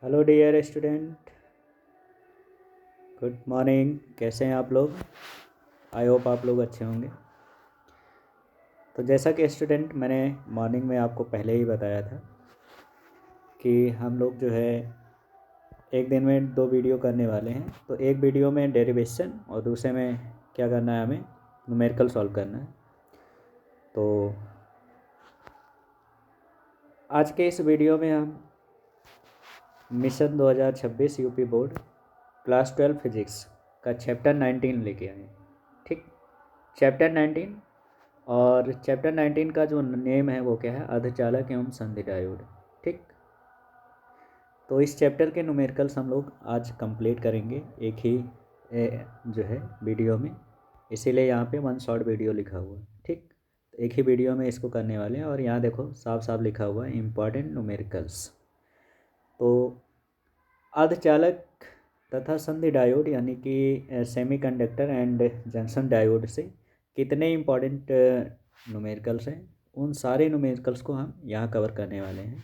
Hello dear student, good morning. कैसे हैं आप लोग? आई होप आप लोग अच्छे होंगे। तो जैसा कि स्टूडेंट मैंने मॉर्निंग में आपको पहले ही बताया था कि हम लोग जो है एक दिन में 2 वीडियो करने वाले हैं। तो एक वीडियो में डेरिवेशन और दूसरे में क्या करना है, हमें न्यूमेरिकल सॉल्व करना है। तो आज के इस वीडियो में हम mission 2026 UP board class 12 physics का चैप्टर 19 लेके आए। ठीक, चैप्टर 19। और चैप्टर 19 का जो नेम है वो क्या है? अर्धचालक एवं संधि डायोड। ठीक, तो इस चैप्टर के न्यूमेरिकल्स हम लोग आज कंप्लीट करेंगे एक ही जो है वीडियो में, इसीलिए यहाँ पे वन शॉट वीडियो लिखा हुआ है। ठीक, तो एक ही वीडियो में इसको करने वाले हैं। और यहाँ देखो साफ साफ लिखा हुआ है इम्पॉर्टेंट न्यूमेरिकल्स। तो अर्धचालक तथा संधि डायोड यानी कि सेमीकंडक्टर एंड जंक्शन डायोड से कितने इम्पॉर्टेंट न्यूमेरिकल्स हैं, उन सारे न्यूमेरिकल्स को हम यहाँ कवर करने वाले हैं।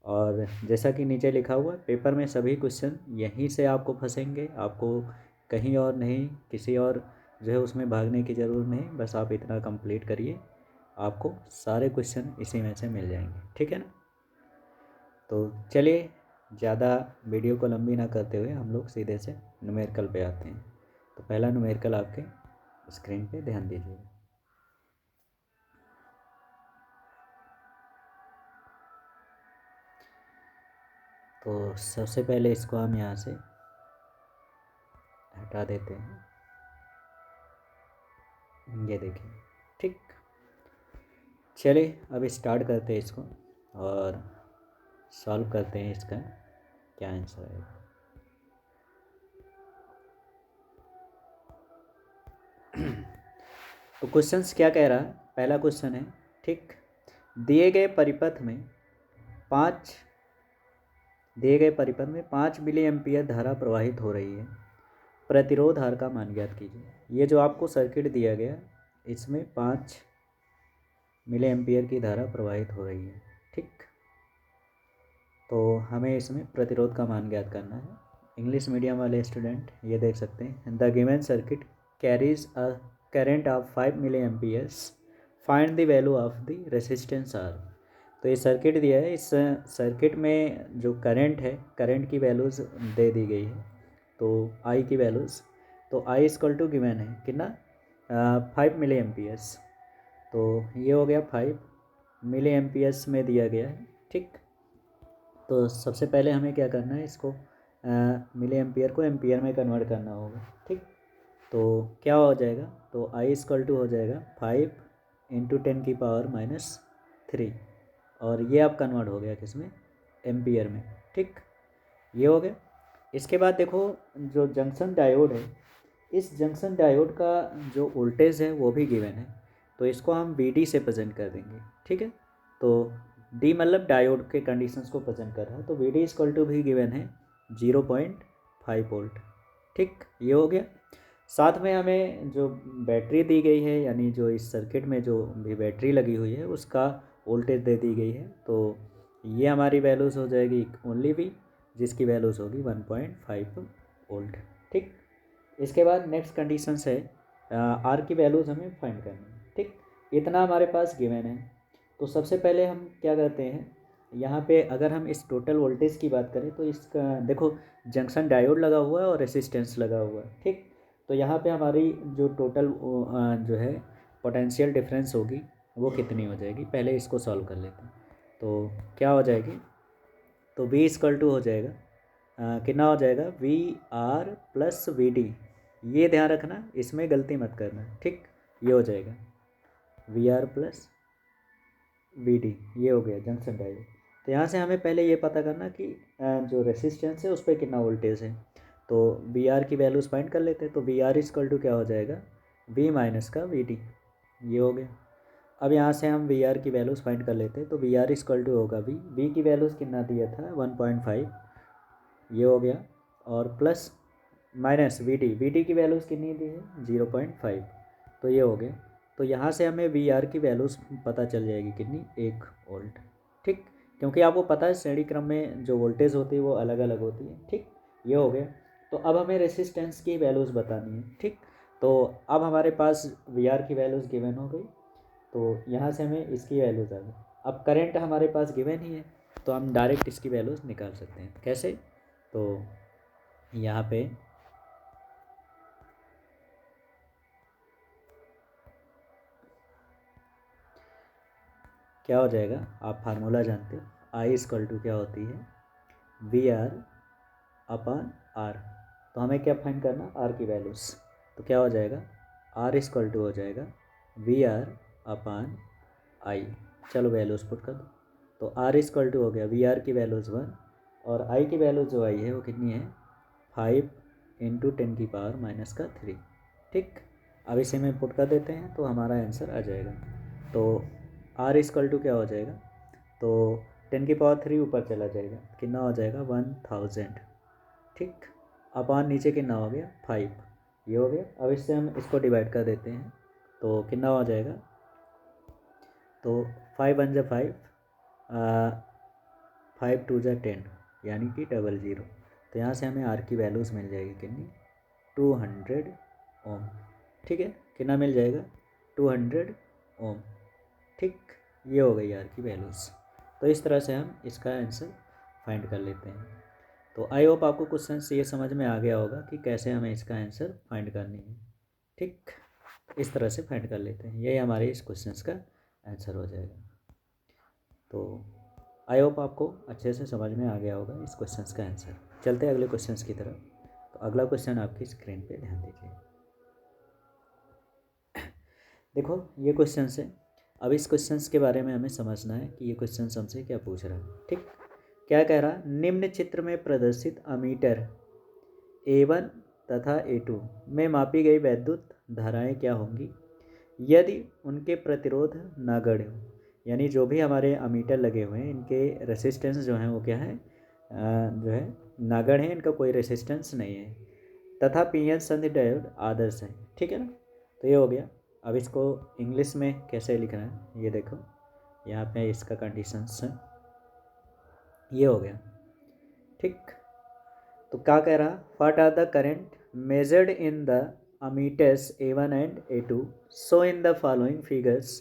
और जैसा कि नीचे लिखा हुआ है, पेपर में सभी क्वेश्चन यहीं से आपको फंसेंगे, आपको कहीं और नहीं, किसी और जो है उसमें भागने की ज़रूरत नहीं। बस आप इतना कंप्लीट करिए, आपको सारे क्वेश्चन इसी में से मिल जाएंगे। ठीक है ना? तो चलिए ज़्यादा वीडियो को लंबी ना करते हुए हम लोग सीधे से न्यूमेरिकल पे आते हैं। तो पहला न्यूमेरिकल आपके स्क्रीन पे ध्यान दीजिए। तो सबसे पहले इसको हम यहाँ से हटा देते हैं। ये देखिए। ठीक, चलिए अब स्टार्ट करते हैं इसको और सॉल्व करते हैं इसका क्या आंसर है। तो क्वेश्चंस क्या कह रहा है? पहला क्वेश्चन है, ठीक, दिए गए परिपथ में 5 मिली एम्पियर धारा प्रवाहित हो रही है। प्रतिरोध R का मान ज्ञात कीजिए। ये जो आपको सर्किट दिया गया, इसमें 5 मिली एम्पियर की धारा प्रवाहित हो रही है। ठीक, तो हमें इसमें प्रतिरोध का मान ज्ञात करना है। इंग्लिश मीडियम वाले स्टूडेंट ये देख सकते हैं, the given circuit carries a current of 5 milli amperes, find the value of the resistance R। तो ये सर्किट दिया है, इस सर्किट में जो करंट है, करंट की वैल्यूज़ दे दी गई है। तो आई की वैल्यूज़, तो आई इक्वल टू गिवन है कितना? 5 मिली एम्पियर्स। तो ये हो गया 5 मिली एम्पियर्स में दिया गया है। ठीक, तो सबसे पहले हमें क्या करना है, इसको मिली एम्पियर को एम्पियर में कन्वर्ट करना होगा। ठीक, तो क्या हो जाएगा? तो आई इक्वल टू हो जाएगा 5 इंटू 10⁻³ और ये अब कन्वर्ट हो गया किस में? एम्पियर में। ठीक, ये हो गया। इसके बाद देखो जो जंक्शन डायोड है, इस जंक्शन डायोड का जो वोल्टेज है वो भी गिवन है। तो इसको हम VD से प्रेजेंट कर देंगे। ठीक है, तो D मतलब डायोड के कंडीशंस को प्रेजेंट कर रहा है, तो VD इक्वल टू भी गिवन है 0.5 वोल्ट। ठीक, ये हो गया। साथ में हमें जो बैटरी दी गई है, यानी जो इस सर्किट में जो भी बैटरी लगी हुई है उसका वोल्टेज दे दी गई है। तो ये हमारी वैल्यूज़ हो जाएगी ओनली V, जिसकी वैल्यूज़ होगी 1.5 वोल्ट। ठीक, इसके बाद नेक्स्ट कंडीशन है आर की वैल्यूज़ हमें फाइंड करनी है। ठीक, इतना हमारे पास गिवन है। तो सबसे पहले हम क्या करते हैं, यहाँ पे अगर हम इस टोटल वोल्टेज की बात करें तो इसका देखो जंक्शन डायोड लगा हुआ है और रेसिस्टेंस लगा हुआ है। ठीक, तो यहाँ पे हमारी जो टोटल जो है पोटेंशियल डिफरेंस होगी वो कितनी हो जाएगी, पहले इसको सॉल्व कर लेते हैं। तो क्या हो जाएगी? तो V इक्वल टू हो जाएगा कितना हो जाएगा? VR plus VD। ये ध्यान रखना, इसमें गलती मत करना। ठीक, ये हो जाएगा VR प्लस VD, ये हो गया जंक्शन डायोड। तो यहाँ से हमें पहले ये पता करना कि जो रेसिस्टेंस है उस पर कितना वोल्टेज है। तो VR की वैल्यूज़ फाइंड कर लेते हैं। तो VR इक्वल टू क्या हो जाएगा? V माइनस का VD, ये हो गया। अब यहाँ से हम VR की वैल्यूज़ फाइंड कर लेते हैं। तो VR इक्वल टू होगा V की वैल्यूज़ कितना दिया था? 1.5, ये हो गया। और प्लस माइनस VD की वैल्यूज़ कितनी दी है? 0.5, तो ये हो गया। तो यहाँ से हमें VR की वैल्यूज़ पता चल जाएगी कितनी? 1 वोल्ट। ठीक, क्योंकि आपको पता है श्रेणी क्रम में जो वोल्टेज होती है वो अलग अलग होती है। ठीक, ये हो गया। तो अब हमें रेसिस्टेंस की वैल्यूज़ बतानी है। ठीक, तो अब हमारे पास वी आर की वैल्यूज़ गिवन हो गई, तो यहाँ से हमें इसकी वैल्यूज़ आ गई। अब करंट हमारे पास गिवन ही है, तो हम डायरेक्ट इसकी वैल्यूज़ निकाल सकते हैं। कैसे? तो यहाँ पे क्या हो जाएगा, आप फार्मूला जानते हो, आई इक्वल टू क्या होती है, वी आर अपॉन आर। तो हमें क्या फाइंड करना, आर की वैल्यूज़। तो क्या हो जाएगा, आर इक्वल टू हो जाएगा वी आर अपॉन आई। चलो वैल्यूज़ पुट कर दो। तो आर इक्वल टू हो गया, वी आर की वैल्यूज़ 1 और आई की वैल्यूज़ जो आई है वो कितनी है, 5 इंटू 10⁻³ ठीक, अब इसे में पुट कर देते हैं तो हमारा आंसर आ जाएगा। तो आर इक्वल टू क्या हो जाएगा, तो 10⁻³ ऊपर चला जाएगा, कितना हो जाएगा 1000। ठीक, अपॉन नीचे कितना हो गया 5, ये हो गया। अब इससे हम इसको डिवाइड कर देते हैं तो कितना हो जाएगा, तो 5 1 × 5, 5 2 × 10 यानी कि 00। तो यहाँ से हमें आर की वैल्यूज़ मिल जाएगी कितनी, 200 ओम। ठीक है, कितना मिल जाएगा, 200 ओम। ठीक, ये हो गई आर की वैल्यूज़। तो इस तरह से हम इसका आंसर फाइंड कर लेते हैं। तो आई होप आपको क्वेश्चन ये समझ में आ गया होगा कि कैसे हमें इसका आंसर फाइंड करनी है। ठीक, इस तरह से फाइंड कर लेते हैं, यही हमारे इस क्वेश्चन का आंसर हो जाएगा। तो आई होप आपको अच्छे से समझ में आ गया होगा इस क्वेश्चन का आंसर। चलते हैं अगले क्वेश्चन की तरफ। तो अगला क्वेश्चन आपकी स्क्रीन पे ध्यान दीजिए। देखो ये क्वेश्चन है। अब इस क्वेश्चन के बारे में हमें समझना है कि ये क्वेश्चन हमसे क्या पूछ रहा है। ठीक, क्या कह रहा, निम्न चित्र में प्रदर्शित अमीटर A1 तथा A2 में मापी गई वैद्युत धाराएं क्या होंगी यदि उनके प्रतिरोध नगण्य हो। यानी जो भी हमारे अमीटर लगे हुए हैं इनके रेसिस्टेंस जो हैं वो क्या है, जो है नगण्य है, इनका कोई रेसिस्टेंस नहीं है, तथा पीएन संधि डायोड आदर्श है। ठीक है ना, तो ये हो गया। अब इसको इंग्लिश में कैसे लिखना है ये देखो, यहाँ पे इसका कंडीशंस है, ये हो गया। ठीक, तो क्या कह रहा, what are the current measured in the ammeters A1 and A2 so in the following figures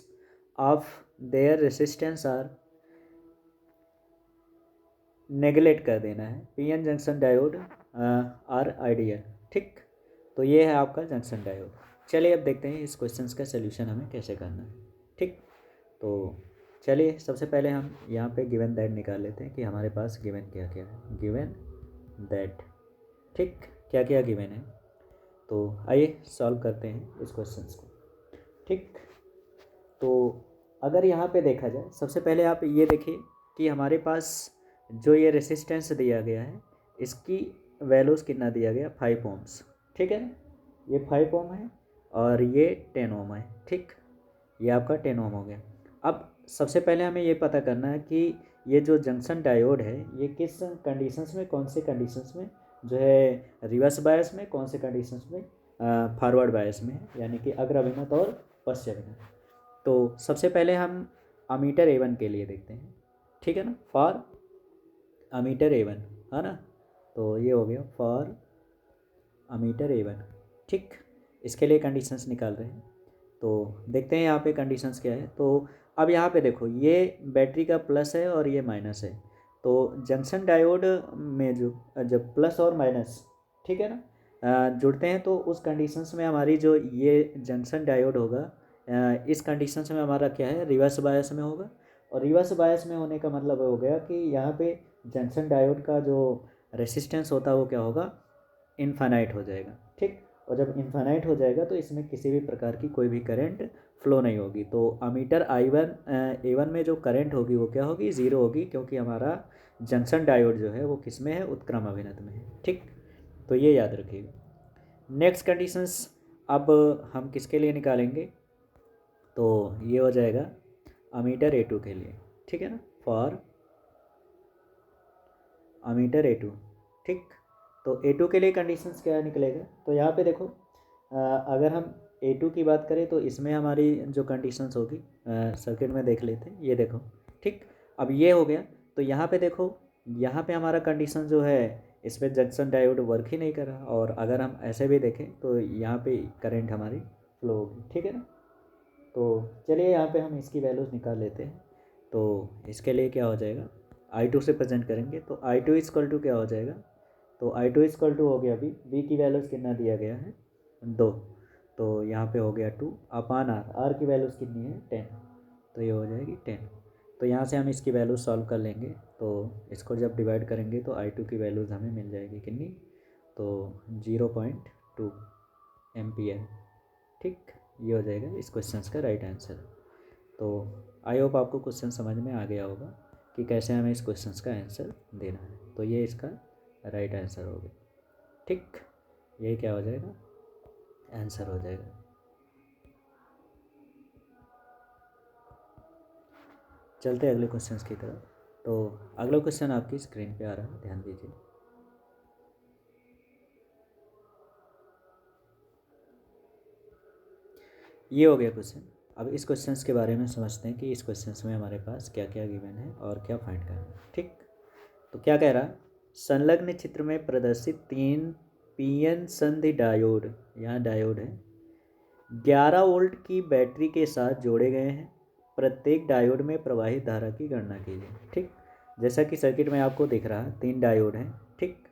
of their resistance are, neglect कर देना है, PN junction diode are ideal. ठीक, तो ये है आपका जंक्शन डायोड। चलिए अब देखते हैं इस क्वेश्चन का सलूशन हमें कैसे करना है। ठीक, तो चलिए सबसे पहले हम यहाँ पे गिवन दैट निकाल लेते हैं कि हमारे पास गिवन क्या क्या है, गिवन दैट। ठीक, क्या क्या गिवन है, तो आइए सॉल्व करते हैं इस क्वेश्चन को। ठीक, तो अगर यहाँ पे देखा जाए, सबसे पहले आप ये देखिए कि हमारे पास जो ये रेसिस्टेंस दिया गया है इसकी वैल्यूज़ कितना दिया गया, 5 ओम्स। ठीक है ना, ये 5 ओम है और ये 10 ओम है। ठीक, ये आपका 10 ओम हो गया। अब सबसे पहले हमें ये पता करना है कि ये जो जंक्शन डायोड है ये किस कंडीशंस में, कौन से कंडीशंस में जो है रिवर्स बायस में, कौन से कंडीशंस में फॉरवर्ड बायस में है, यानी कि अग्र अभिनत और पश्च अभिनत। तो सबसे पहले हम अमीटर A1 के लिए देखते हैं। ठीक है ना, फॉर अमीटर A1 है ना, तो ये हो गया फॉर अमीटर A1। ठीक, इसके लिए कंडीशंस निकाल रहे हैं, तो देखते हैं यहाँ पे कंडीशंस क्या है। तो अब यहाँ पे देखो ये बैटरी का प्लस है और ये माइनस है, तो जंक्शन डायोड में जो जब प्लस और माइनस, ठीक है ना, जुड़ते हैं तो उस कंडीशंस में हमारी जो ये जंक्शन डायोड होगा इस कंडीशंस में हमारा क्या है, रिवर्स बायस में होगा। और रिवर्स बायस में होने का मतलब हो गया कि यहाँ पे जंक्शन डायोड का जो रेसिस्टेंस होता है वो क्या होगा, इनफाइनाइट हो जाएगा। ठीक, और जब इनफाइनाइट हो जाएगा तो इसमें किसी भी प्रकार की कोई भी करंट फ्लो नहीं होगी। तो अमीटर A1 में जो करंट होगी वो क्या होगी, ज़ीरो होगी, क्योंकि हमारा जंक्शन डायोड जो है वो किस में है, उत्क्रम अभिनत में है। ठीक, तो ये याद रखिएगा। नेक्स्ट कंडीशंस अब हम किसके लिए निकालेंगे, तो ये हो जाएगा अमीटर A2 के लिए। ठीक है ना, फॉर अमीटर A2। ठीक, तो A2 के लिए कंडीशंस क्या निकलेगा, तो यहाँ पे देखो अगर हम A2 की बात करें तो इसमें हमारी जो कंडीशंस होगी सर्किट में देख लेते हैं, ये देखो। ठीक, अब ये हो गया तो यहाँ पे देखो, यहाँ पे हमारा कंडीशन जो है, इस पर जंक्शन डायोड वर्क ही नहीं कर रहा, और अगर हम ऐसे भी देखें तो यहाँ पे करंट हमारी फ्लो होगी, ठीक है ना। तो चलिए यहाँ पे हम इसकी वैल्यूज़ निकाल लेते हैं। तो इसके लिए क्या हो जाएगा, I2 से प्रेजेंट करेंगे, तो I2 इक्वल टू क्या हो जाएगा, तो I2 इक्वल टू हो गया बी की वैल्यूज़ कितना दिया गया है, 2, तो यहाँ पे हो गया 2 अपान आर की वैल्यूज़ कितनी है, 10, तो ये हो जाएगी 10। तो यहाँ से हम इसकी वैल्यूज सॉल्व कर लेंगे, तो इसको जब डिवाइड करेंगे तो I2 की वैल्यूज़ हमें मिल जाएगी कितनी, तो 0.2 एम्पियर, ठीक। ये हो जाएगा इस क्वेश्चन का राइट आंसर। तो आई होप आपको क्वेश्चन समझ में आ गया होगा कि कैसे हमें इस क्वेश्चन का आंसर देना है। तो ये इसका राइट आंसर हो गया, ठीक। यही क्या हो जाएगा, आंसर हो जाएगा। चलते हैं अगले क्वेश्चन की तरफ। तो अगला क्वेश्चन आपकी स्क्रीन पे आ रहा है, ध्यान दीजिए। ये हो गया क्वेश्चन। अब इस क्वेश्चन के बारे में समझते हैं कि इस क्वेश्चन में हमारे पास क्या क्या गिवन है और क्या फाइंड करना है, ठीक। तो क्या कह रहा है, संलग्न चित्र में प्रदर्शित 3 पीएन संधि डायोड, यहाँ डायोड है, 11 वोल्ट की बैटरी के साथ जोड़े गए हैं। प्रत्येक डायोड में प्रवाहित धारा की गणना कीजिए, ठीक। जैसा कि सर्किट में आपको दिख रहा है 3 डायोड हैं, ठीक।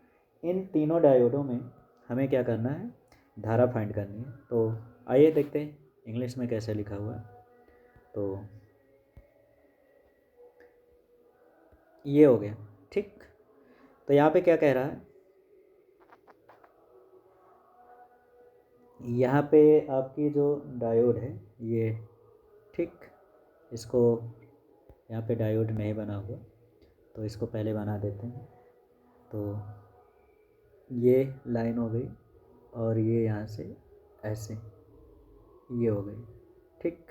इन तीनों डायोडों में हमें क्या करना है, धारा फाइंड करनी है। तो आइए देखते हैं इंग्लिश में कैसे लिखा हुआ है। तो ये हो गया, ठीक। तो यहाँ पे क्या कह रहा है, यहाँ पे आपकी जो डायोड है ये, ठीक, इसको यहाँ पे डायोड नहीं बना हुआ, तो इसको पहले बना देते हैं। तो ये लाइन हो गई, और ये यहाँ से ऐसे ये हो गई, ठीक।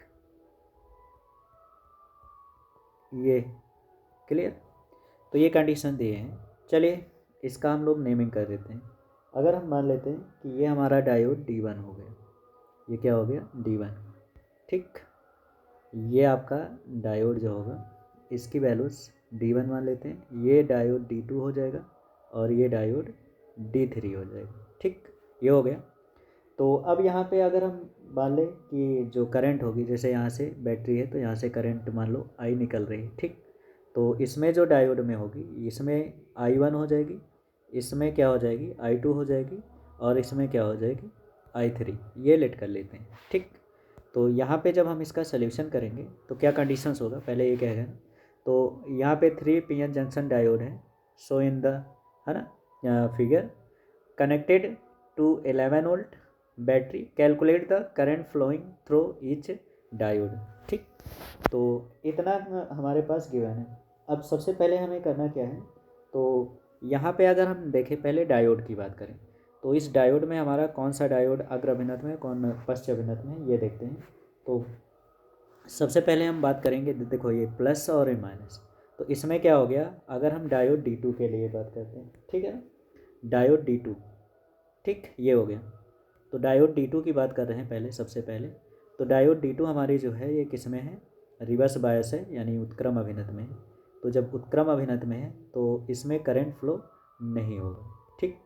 ये क्लियर। तो ये कंडीशन दिए हैं। चलिए इसका हम लोग नेमिंग कर देते हैं। अगर हम मान लेते हैं कि ये हमारा डायोड D1 हो गया, ये क्या हो गया, D1, ठीक। ये आपका डायोड जो होगा, इसकी वैल्यूज़ D1 मान लेते हैं, ये डायोड D2 हो जाएगा, और ये डायोड D3 हो जाएगा, ठीक। ये हो गया। तो अब यहाँ पे अगर हम मान लें कि जो करंट होगी, जैसे यहाँ से बैटरी है तो यहाँ से करंट मान लो I निकल रही है, ठीक। तो इसमें जो डायोड में होगी, इसमें I1 हो जाएगी, इसमें क्या हो जाएगी, I2 हो जाएगी, और इसमें क्या हो जाएगी, I3। ये लेट कर लेते हैं, ठीक। तो यहाँ पे जब हम इसका सल्यूशन करेंगे तो क्या कंडीशंस होगा, पहले ये कहेगा। तो यहाँ पे 3 पीएन जंक्शन डायोड है, सो इन द, है ना, figure, connected to 11 volt battery, calculate the current flowing through each diode, ठीक। तो इतना हमारे पास गिवन है। अब सबसे पहले हमें करना क्या है, तो यहाँ पे अगर हम देखें, पहले डायोड की बात करें, तो इस डायोड में हमारा कौन सा डायोड अग्र अभिनत में, कौन पश्च अभिनत में, ये देखते हैं। तो सबसे पहले हम बात करेंगे, देखो ये प्लस और ये माइनस। तो इसमें क्या हो गया, अगर हम डायोड D2 के लिए बात करते हैं, ठीक है ना, डायोड D2, ठीक, ये हो गया। तो डायोड D2 की बात कर रहे हैं पहले, सबसे पहले। तो डायोड D2 हमारी जो है ये किस में है, रिवर्स बायस है, यानी उत्क्रम अभिनत में है। तो जब उत्क्रम अभिनत में है तो इसमें करंट फ्लो नहीं होगा, ठीक,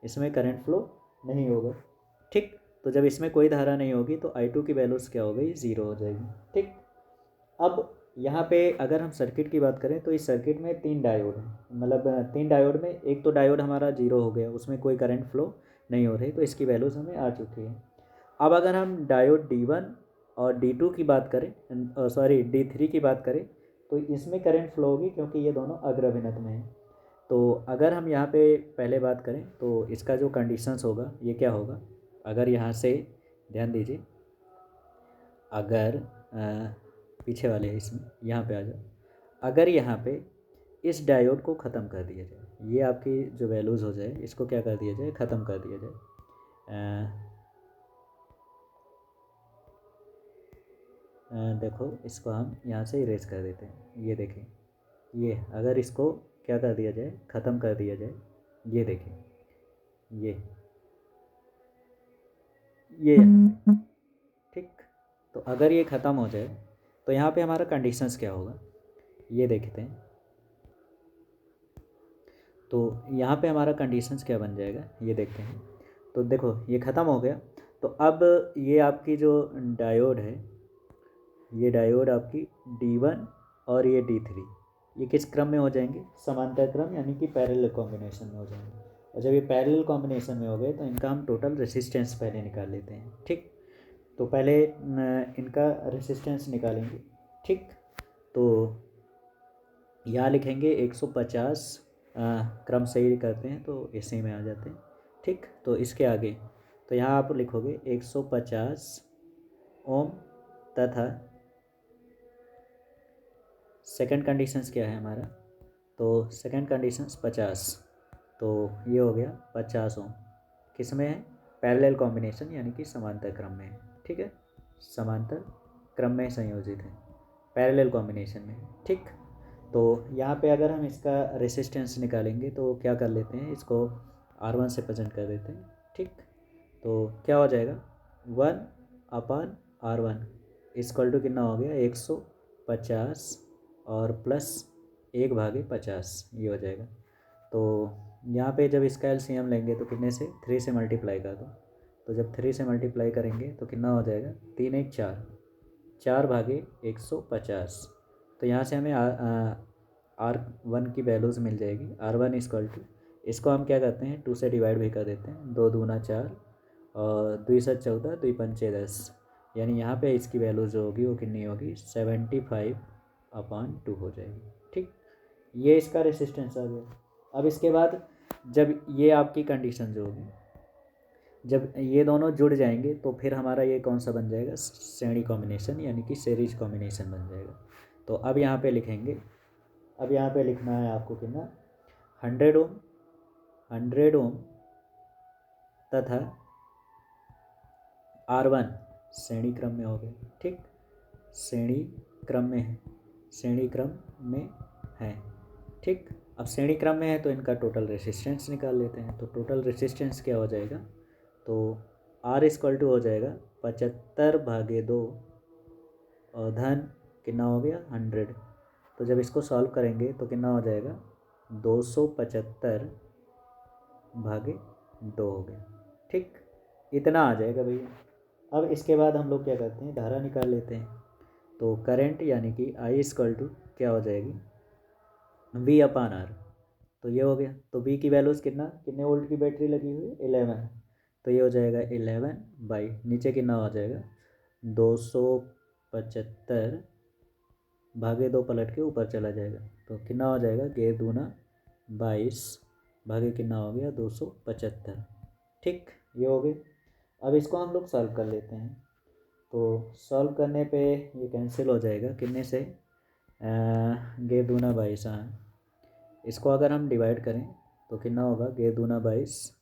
इसमें करंट फ्लो नहीं होगा, ठीक। तो जब इसमें कोई धारा नहीं होगी तो I2 की वैल्यूज़ क्या हो गई, 0 हो जाएगी, ठीक। अब यहाँ पे अगर हम सर्किट की बात करें तो इस सर्किट में 3 डायोड हैं, मतलब 3 डायोड में एक तो डायोड हमारा 0 हो गया, उसमें कोई करंट फ्लो नहीं हो रही, तो इसकी वैल्यूज़ हमें आ चुकी है। अब अगर हम डायोड D1 और D2 की बात करें, सॉरी D3 की बात करें, तो इसमें करंट फ्लो होगी, क्योंकि ये दोनों अग्र अभिनत में हैं। तो अगर हम यहाँ पे पहले बात करें तो इसका जो कंडीशंस होगा ये क्या होगा, अगर यहाँ से ध्यान दीजिए, अगर पीछे वाले इसमें यहाँ पे आ जाओ, अगर यहाँ पे इस डायोड को ख़त्म कर दिया जाए, ये आपकी जो वैल्यूज़ हो जाए, इसको क्या कर दिया जाए, ख़त्म कर दिया जाए। देखो इसको हम यहाँ से इरेज कर देते हैं, ये देखें, ये अगर इसको क्या कर दिया जाए, ख़त्म कर दिया जाए, ये देखें, ये यहाँ पे, ठीक। तो अगर ये ख़त्म हो जाए तो यहाँ पे हमारा कंडीशंस क्या होगा, ये देखते हैं। तो यहाँ पे हमारा कंडीशंस क्या बन जाएगा ये देखते हैं। तो देखो ये ख़त्म हो गया। तो अब ये आपकी जो डायोड है, ये डायोड आपकी D1 और ये D3, ये किस क्रम में हो जाएंगे? समांतर क्रम, यानी कि पैरेलल कॉम्बिनेशन में हो जाएंगे। और जब ये पैरेलल कॉम्बिनेशन में हो गए तो इनका हम टोटल रेसिस्टेंस पहले निकाल लेते हैं। ठीक, तो पहले इनका रेसिस्टेंस निकालेंगे। ठीक, तो यहाँ लिखेंगे 150, क्रम सही करते हैं तो इसी में आ जाते हैं। ठीक, तो इसके आगे तो यहाँ आप लिखोगे 150 ओम तथा सेकंड कंडीशंस क्या है हमारा? तो सेकंड कंडीशंस 50, तो ये हो गया 50 ओम। किस में है? पैरेलल कॉम्बिनेशन, यानी कि समांतर क्रम में है। ठीक है, समांतर क्रम में संयोजित है, पैरेलल कॉम्बिनेशन में। ठीक, तो यहाँ पे अगर हम इसका रेसिस्टेंस निकालेंगे तो क्या कर लेते हैं, इसको R1 से प्रेजेंट कर देते हैं। ठीक, तो क्या हो जाएगा 1/R1 इक्वल टू कितना हो गया 150 और प्लस 1/50, ये हो जाएगा। तो यहाँ पे जब इसका एलसीएम लेंगे तो कितने से? 3 से मल्टीप्लाई कर दो। तो जब 3 से मल्टीप्लाई करेंगे तो कितना हो जाएगा? 3 1 4, 4/150। तो यहाँ से हमें R1 की वैल्यूज़ मिल जाएगी। R1 इक्वल टू, इसको हम क्या करते हैं 2 से डिवाइड भी कर देते हैं। 2 दूना 4 और 2 से 14, 2 पंचे 10, यानी यहाँ पे इसकी वैल्यू जो होगी वो कितनी होगी? 75/2 हो जाएगी। ठीक, ये इसका रेसिस्टेंस आ गया। अब इसके बाद जब ये आपकी कंडीशन जो होगी, जब ये दोनों जुड़ जाएंगे तो फिर हमारा ये कौन सा बन जाएगा? श्रेणी कॉम्बिनेशन, यानी कि सीरीज कॉम्बिनेशन बन जाएगा। तो अब यहाँ पे लिखेंगे, अब यहाँ पे लिखना है आपको कितना? 100 ओम तथा R1 श्रेणी क्रम में हो गए। ठीक, श्रेणी क्रम में है, श्रेणी क्रम में है। ठीक, अब श्रेणी क्रम में है तो इनका टोटल रेसिस्टेंस निकाल लेते हैं। तो टोटल रेसिस्टेंस क्या हो जाएगा? तो R इक्वल टू हो जाएगा 75/2 और धन कितना हो गया 100। तो जब इसको सॉल्व करेंगे तो कितना हो जाएगा? 275/2 हो गया। ठीक, इतना आ जाएगा भैया। अब इसके बाद हम लोग क्या करते हैं, धारा निकाल लेते हैं। तो करंट यानी कि I इक्वल टू क्या हो जाएगी? V/R। तो ये हो गया। तो V की वैल्यूज़ कितना, कितने वोल्ट की बैटरी लगी हुई है? 11। तो ये हो जाएगा 11 बाई नीचे कितना हो जाएगा? 275/2 पलट के ऊपर चला जाएगा। तो कितना हो जाएगा? 11 दूना 22 भागे कितना हो गया? 275। ठीक, ये हो गई। अब इसको हम लोग सॉल्व कर लेते हैं। तो सॉल्व करने पे ये कैंसिल हो जाएगा कितने से? 11 दूना 22। हाँ, इसको अगर हम डिवाइड करें तो कितना होगा? 11 दूना 22,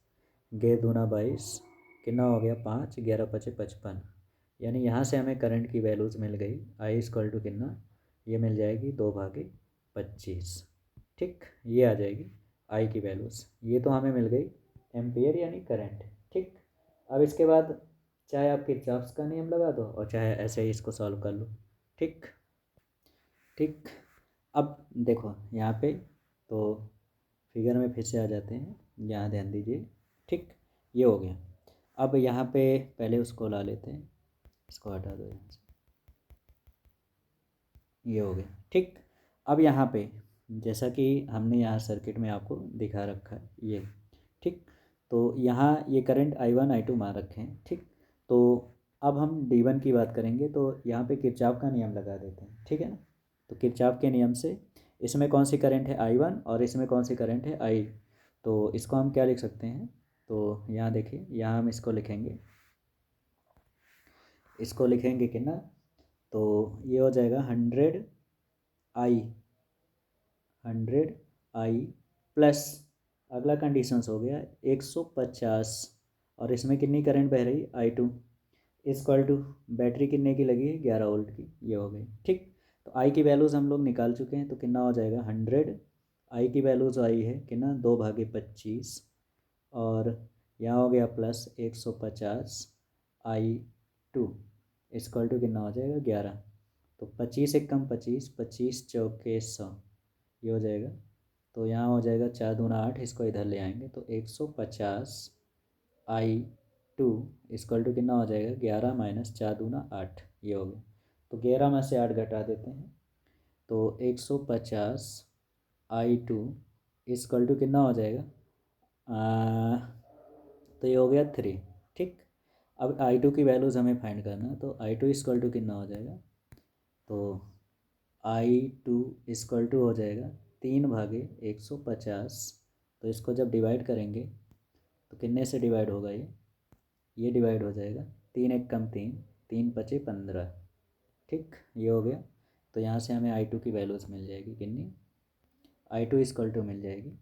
11 दूना 22 कितना हो गया? 5, 11 पचे 55। यानी यहाँ से हमें करंट की वैल्यूज़ मिल गई। I इक्वल टू कितना? ये मिल जाएगी 2/25। ठीक, ये आ जाएगी I की वैल्यूज़। ये तो हमें मिल गई एम्पियर यानी करंट। ठीक, अब इसके बाद चाहे आप किरचॉफ्स का नियम लगा दो और चाहे ऐसे ही इसको सॉल्व कर लो। ठीक, ठीक, अब देखो यहाँ पे तो फिगर में फिर से आ जाते हैं, यहाँ ध्यान दीजिए। ठीक, ये हो गया। अब यहाँ पे पहले उसको ला लेते हैं, इसको हटा दो यहाँ से, ये हो गया। ठीक, अब यहाँ पे जैसा कि हमने यहाँ सर्किट में आपको दिखा रखा है ये। ठीक, तो यहाँ ये करंट I1 I2 मान रखे हैं। ठीक, तो अब हम D1 की बात करेंगे तो यहाँ पे किरचॉफ का नियम लगा देते हैं। ठीक है ना? तो किरचॉफ के नियम से इसमें कौन सी करंट है? I1 और इसमें कौन सी करंट है? I। तो इसको हम क्या लिख सकते हैं? तो यहाँ देखिए, यहाँ हम इसको लिखेंगे, इसको लिखेंगे कितना? तो ये हो जाएगा 100I प्लस अगला कंडीशंस हो गया 150, और इसमें कितनी करंट बह रही? I2 इक्वल टू बैटरी कितने की लगी है? 11 वोल्ट की, ये हो गई। ठीक, तो I की वैल्यूज़ हम लोग निकाल चुके हैं। तो कितना हो जाएगा? 100। I की वैल्यूज़ आई है कितना? 2/25, और यहाँ हो गया प्लस 150I2 इक्वल टू कितना हो जाएगा? 11। तो 25 एक कम 25, 25 चौके 100, ये हो जाएगा। तो यहाँ हो जाएगा 4 दूना 8, इसको इधर ले आएंगे तो 150 I2 इक्वल टू कितना हो जाएगा 11 माइनस 4 दूना 8, ये हो गया। तो 11 में से 8 घटा देते हैं तो 150 I2 इक्वल टू कितना हो जाएगा, तो ये हो गया 3। ठीक, अब I2 की वैल्यूज़ हमें फाइंड करना है तो I2 इक्वल टू कितना हो जाएगा, तो I2 इक्वल टू हो जाएगा 3/150। तो इसको जब डिवाइड करेंगे तो कितने से डिवाइड होगा, ये डिवाइड हो जाएगा 3 एक कम 3, 3 पचे 15। ठीक, ये हो गया। तो यहाँ से हमें I2 की वैल्यूज़ मिल जाएगी कितनी, I2 इक्वल टू मिल जाएगी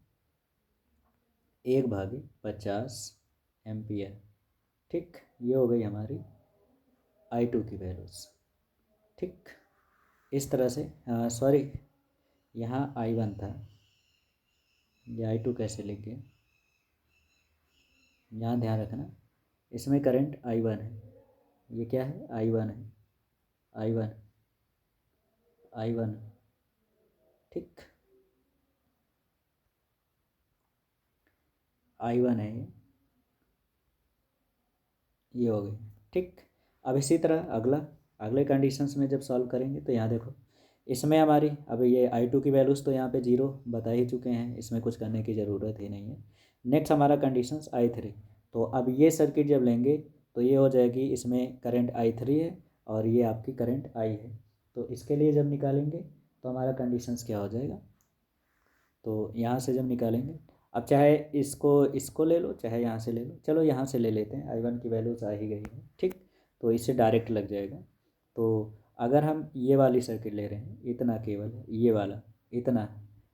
1/50 एम्पियर। ठीक, ये हो गई हमारी I2 की वैल्यूज़। ठीक, इस तरह से सॉरी यहाँ I1 था, ये I2 कैसे लिख गया, यहाँ ध्यान रखना, इसमें करंट I1 है, ये क्या है I1 है, I1 I1। ठीक, I1 है ये हो गई। ठीक, अब इसी तरह अगले कंडीशंस में जब सॉल्व करेंगे तो यहाँ देखो, इसमें हमारी अब ये I2 की वैल्यूज़ तो यहाँ पे 0 बता ही चुके हैं, इसमें कुछ करने की ज़रूरत ही नहीं है। नेक्स्ट हमारा कंडीशंस I3, तो अब ये सर्किट जब लेंगे तो ये हो जाएगी, इसमें करंट I3 है और ये आपकी करंट I है। तो इसके लिए जब निकालेंगे तो हमारा कंडीशंस क्या हो जाएगा, तो यहाँ से जब निकालेंगे, अब चाहे इसको ले लो चाहे यहाँ से ले लो, चलो यहाँ से ले लेते हैं, I1 की वैल्यूज़ आ ही गई है। ठीक, तो इससे डायरेक्ट लग जाएगा। तो अगर हम ये वाली सर्किट ले रहे हैं, इतना केवल ये वाला इतना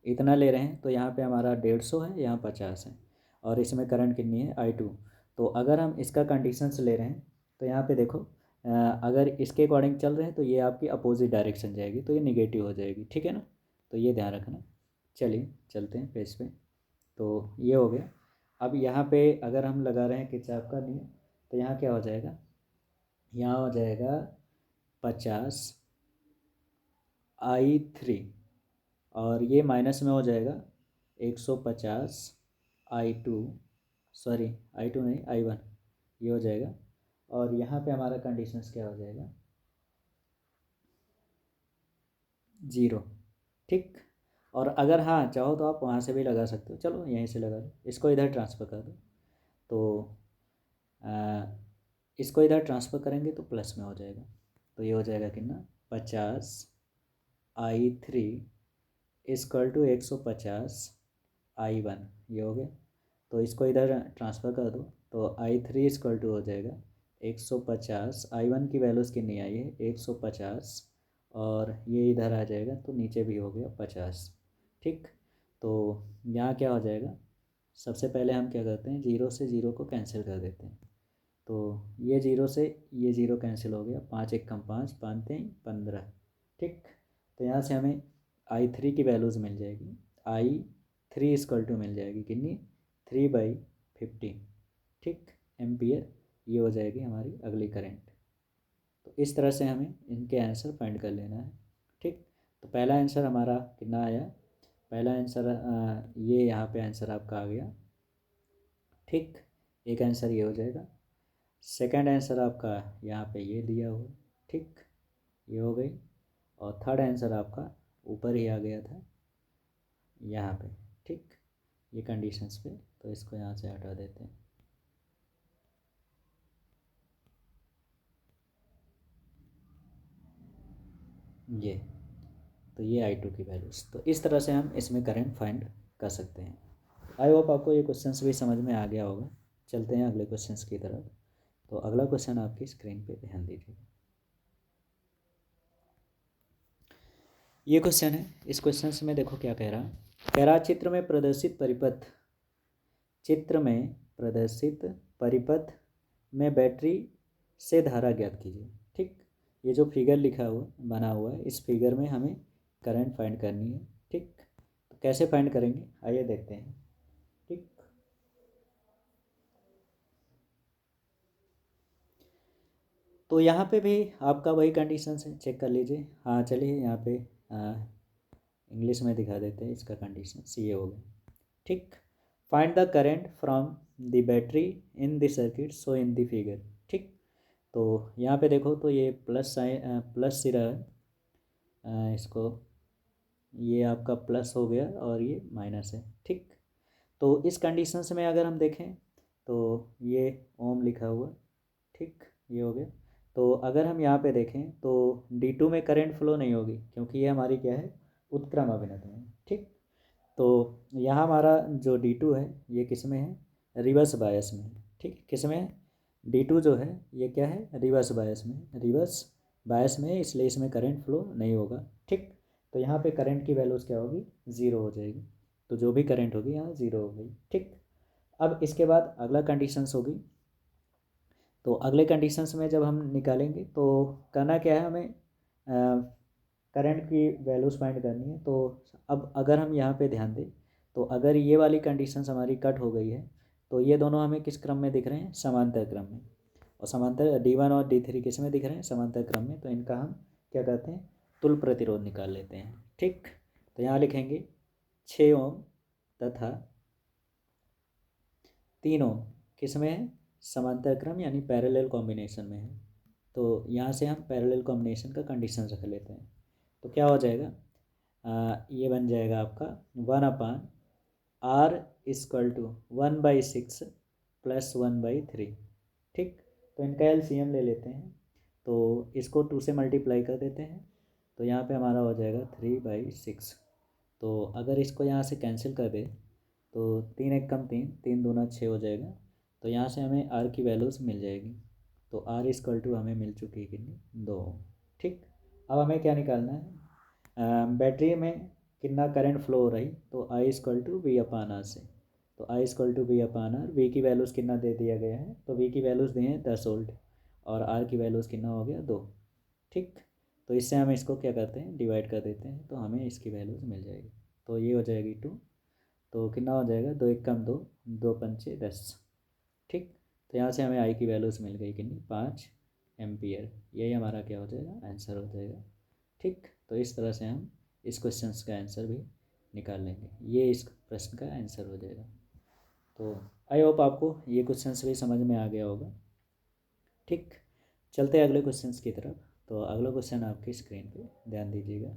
इतना ले रहे हैं, तो यहाँ पे हमारा 150 है, यहाँ 50 है, और इसमें करंट कितनी है I2। तो अगर हम इसका कंडीशंस ले रहे हैं तो यहाँ पे देखो, अगर इसके अकॉर्डिंग चल रहे हैं तो ये आपकी अपोजिट डायरेक्शन जाएगी, तो ये निगेटिव हो जाएगी। ठीक है ना, तो ये ध्यान रखना। चलिए चलते हैं पेज पे। तो ये हो गया। अब यहाँ पे अगर हम लगा रहे हैं किरचॉफ का नियम, तो यहाँ क्या हो जाएगा, यहाँ हो जाएगा 50 I3, और ये माइनस में हो जाएगा 150 I2, सॉरी I2 नहीं I1, ये हो जाएगा। और यहाँ पे हमारा कंडीशंस क्या हो जाएगा, 0। ठीक, और अगर हाँ चाहो तो आप वहाँ से भी लगा सकते हो, चलो यहीं से लगा दो, इसको इधर ट्रांसफ़र कर दो। तो आ, इसको इधर ट्रांसफ़र करेंगे तो प्लस में हो जाएगा, तो ये हो जाएगा कितना 50 I3 इक्वल टू 150 I1, ये हो गया। तो इसको इधर ट्रांसफ़र कर दो तो I3 इक्वल टू हो जाएगा 150, I1 की वैल्यूज़ कितनी आई है 150, और ये इधर आ जाएगा तो नीचे भी हो गया 50। ठीक, तो यहाँ क्या हो जाएगा, सबसे पहले हम क्या करते हैं, 0 से 0 को कैंसिल कर देते हैं। तो ये 0 से ये 0 कैंसिल हो गया, 5 एक कम 5, 5 3 15। ठीक, तो यहाँ से हमें I3 की वैल्यूज़ मिल जाएगी, I3 इक्वल टू मिल जाएगी कितनी 3/50। ठीक, एम्पियर, ये हो जाएगी हमारी अगली करंट। तो इस तरह से हमें इनके आंसर फाइंड कर लेना है। ठीक, तो पहला आंसर हमारा कितना आया, पहला आंसर ये यहाँ पे आंसर आपका आ गया। ठीक, एक आंसर ये हो जाएगा। सेकंड आंसर आपका यहाँ पे ये दिया हुआ। ठीक, ये हो गई। और थर्ड आंसर आपका ऊपर ही आ गया था यहाँ पे। ठीक, ये कंडीशंस पे, तो इसको यहाँ से हटा देते हैं। ये तो ये I2 की वैल्यूज़, तो इस तरह से हम इसमें करंट फाइंड कर सकते हैं। आई होप आपको ये क्वेश्चंस भी समझ में आ गया होगा। चलते हैं अगले क्वेश्चंस की तरफ। तो अगला क्वेश्चन आपकी स्क्रीन पे ध्यान दीजिएगा। ये क्वेश्चन है, इस क्वेश्चन में देखो क्या कह रहा चित्र में प्रदर्शित परिपथ में बैटरी से धारा ज्ञात कीजिए। ठीक, ये जो फिगर लिखा हुआ बना हुआ है, इस फिगर में हमें करंट फाइंड करनी है। ठीक, तो कैसे फाइंड करेंगे आइए देखते हैं। ठीक, तो यहाँ पे भी आपका वही कंडीशन है, चेक कर लीजिए। हाँ चलिए यहाँ पे इंग्लिश में दिखा देते हैं इसका कंडीशन, ये हो गया। ठीक, find the current from the battery in the circuit so in the figure. ठीक, तो यहाँ पे देखो तो ये प्लस साइन प्लस सिरा है, इसको ये आपका प्लस हो गया और ये माइनस है। ठीक, तो इस कंडीशंस में अगर हम देखें तो ये ओम लिखा हुआ, ठीक, ये हो गया। तो अगर हम यहाँ पे देखें तो D2 में करंट फ्लो नहीं होगी क्योंकि ये हमारी क्या है, उत्क्रम अभिनत में। ठीक, तो यहाँ हमारा जो D2 है ये किस में है, रिवर्स बायस में। ठीक, किस में है, D2 जो है ये क्या है, रिवर्स बायस में, रिवर्स बायस में, इसलिए इसमें करंट फ्लो नहीं होगा। ठीक, तो यहाँ पे करंट की वैल्यूज़ क्या होगी, ज़ीरो हो जाएगी। तो जो भी करंट होगी यहाँ ज़ीरो हो गई। ठीक, अब इसके बाद अगला कंडीशंस होगी। तो अगले कंडीशंस में जब हम निकालेंगे तो करना क्या है, हमें करंट की वैल्यूज़ फाइंड करनी है। तो अब अगर हम यहाँ पे ध्यान दें तो अगर ये वाली कंडीशंस हमारी कट हो गई है तो ये दोनों हमें किस क्रम में दिख रहे हैं, समांतर क्रम में। और समांतर D1 और D3 किस में दिख रहे हैं, समांतर क्रम में। तो इनका हम क्या करते हैं, तुल प्रतिरोध निकाल लेते हैं। ठीक, तो यहाँ लिखेंगे 6 ओम तथा 3 ओम किस में है, समांतर क्रम यानी पैरेलल कॉम्बिनेशन में है। तो यहाँ से हम पैरेलल कॉम्बिनेशन का कंडीशन रख लेते हैं। तो क्या हो जाएगा, ये बन जाएगा आपका 1/R = 1/6 + 1/3। ठीक, तो इनका LCM ले लेते हैं। तो इसको 2 से मल्टीप्लाई कर देते हैं तो यहाँ पे हमारा हो जाएगा 3/6। तो अगर इसको यहाँ से कैंसिल कर दे तो 3 एक कम 3, 3 दूना 6 हो जाएगा। तो यहाँ से हमें R की वैल्यूज़ मिल जाएगी। तो R = हमें मिल चुकी है कितनी, 2। ठीक, अब हमें क्या निकालना है, बैटरी में कितना करंट फ्लो हो रही, तो I = V/R से। तो I = V/R, V की वैल्यूज़ कितना दे दिया गया है, तो V की वैल्यूज़ दी हैं 10 वोल्ट और R की वैल्यूज़ कितना हो गया, 2। ठीक, तो इससे हम इसको क्या करते हैं, डिवाइड कर देते हैं तो हमें इसकी वैल्यूज़ मिल जाएगी। तो ये हो जाएगी 2। तो कितना हो जाएगा, 2 एक कम 2, 2 पंचे 10। ठीक, तो यहाँ से हमें I की वैल्यूज़ मिल गई कितनी, 5 एम्पियर। यही हमारा क्या हो जाएगा, आंसर हो जाएगा। ठीक, तो इस तरह से हम इस क्वेश्चन का आंसर भी निकाल लेंगे। ये इस प्रश्न का आंसर हो जाएगा। तो आई होप आपको ये क्वेश्चन भी समझ में आ गया होगा। ठीक, चलते हैं अगले क्वेश्चन की तरफ। तो अगला क्वेश्चन आपकी स्क्रीन पे ध्यान दीजिएगा,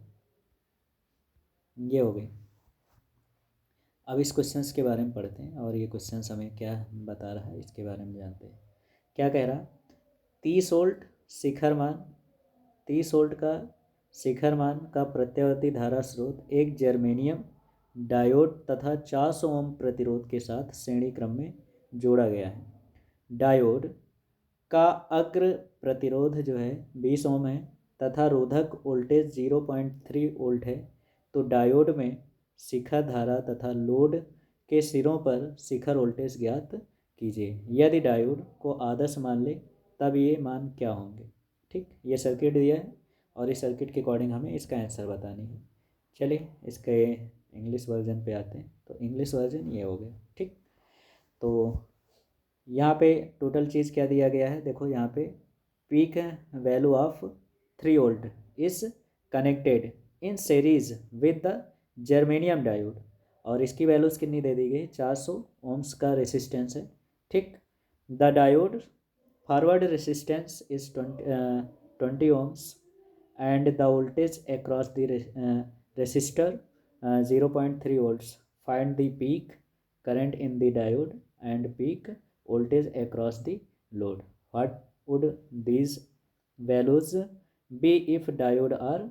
ये हो गई। अब इस क्वेश्चन के बारे में पढ़ते हैं और ये क्वेश्चन हमें क्या बता रहा है इसके बारे में जानते हैं। क्या कह रहा, 30 वोल्ट शिखर मान, 30 वोल्ट का शिखर मान का प्रत्यावर्ती धारा स्रोत एक जर्मेनियम डायोड तथा 400 ओम प्रतिरोध के साथ श्रेणी क्रम में जोड़ा गया है। डायोड का अग्र प्रतिरोध जो है 20 ओम है तथा रोधक वोल्टेज 0.3 वोल्ट है। तो डायोड में शिखर धारा तथा लोड के सिरों पर शिखर वोल्टेज ज्ञात कीजिए। यदि डायोड को आदर्श मान ले तब ये मान क्या होंगे। ठीक, ये सर्किट दिया है और इस सर्किट के अकॉर्डिंग हमें इसका आंसर बतानी है। चलिए इसके इंग्लिश वर्जन पे आते हैं। तो इंग्लिश वर्जन ये हो गया। ठीक, तो यहाँ पे टोटल चीज़ क्या दिया गया है, देखो यहाँ पे peak value of 3 volt is connected in series with the germanium diode और इसकी वैल्यूज़ कितनी दे दी गई, 400 ओम्स का रेसिस्टेंस है। ठीक, the diode forward resistance is 20 ohms and the voltage across the resistor 0.3 volts. Find the peak current in the diode and peak voltage across the load. What would these values be if diode are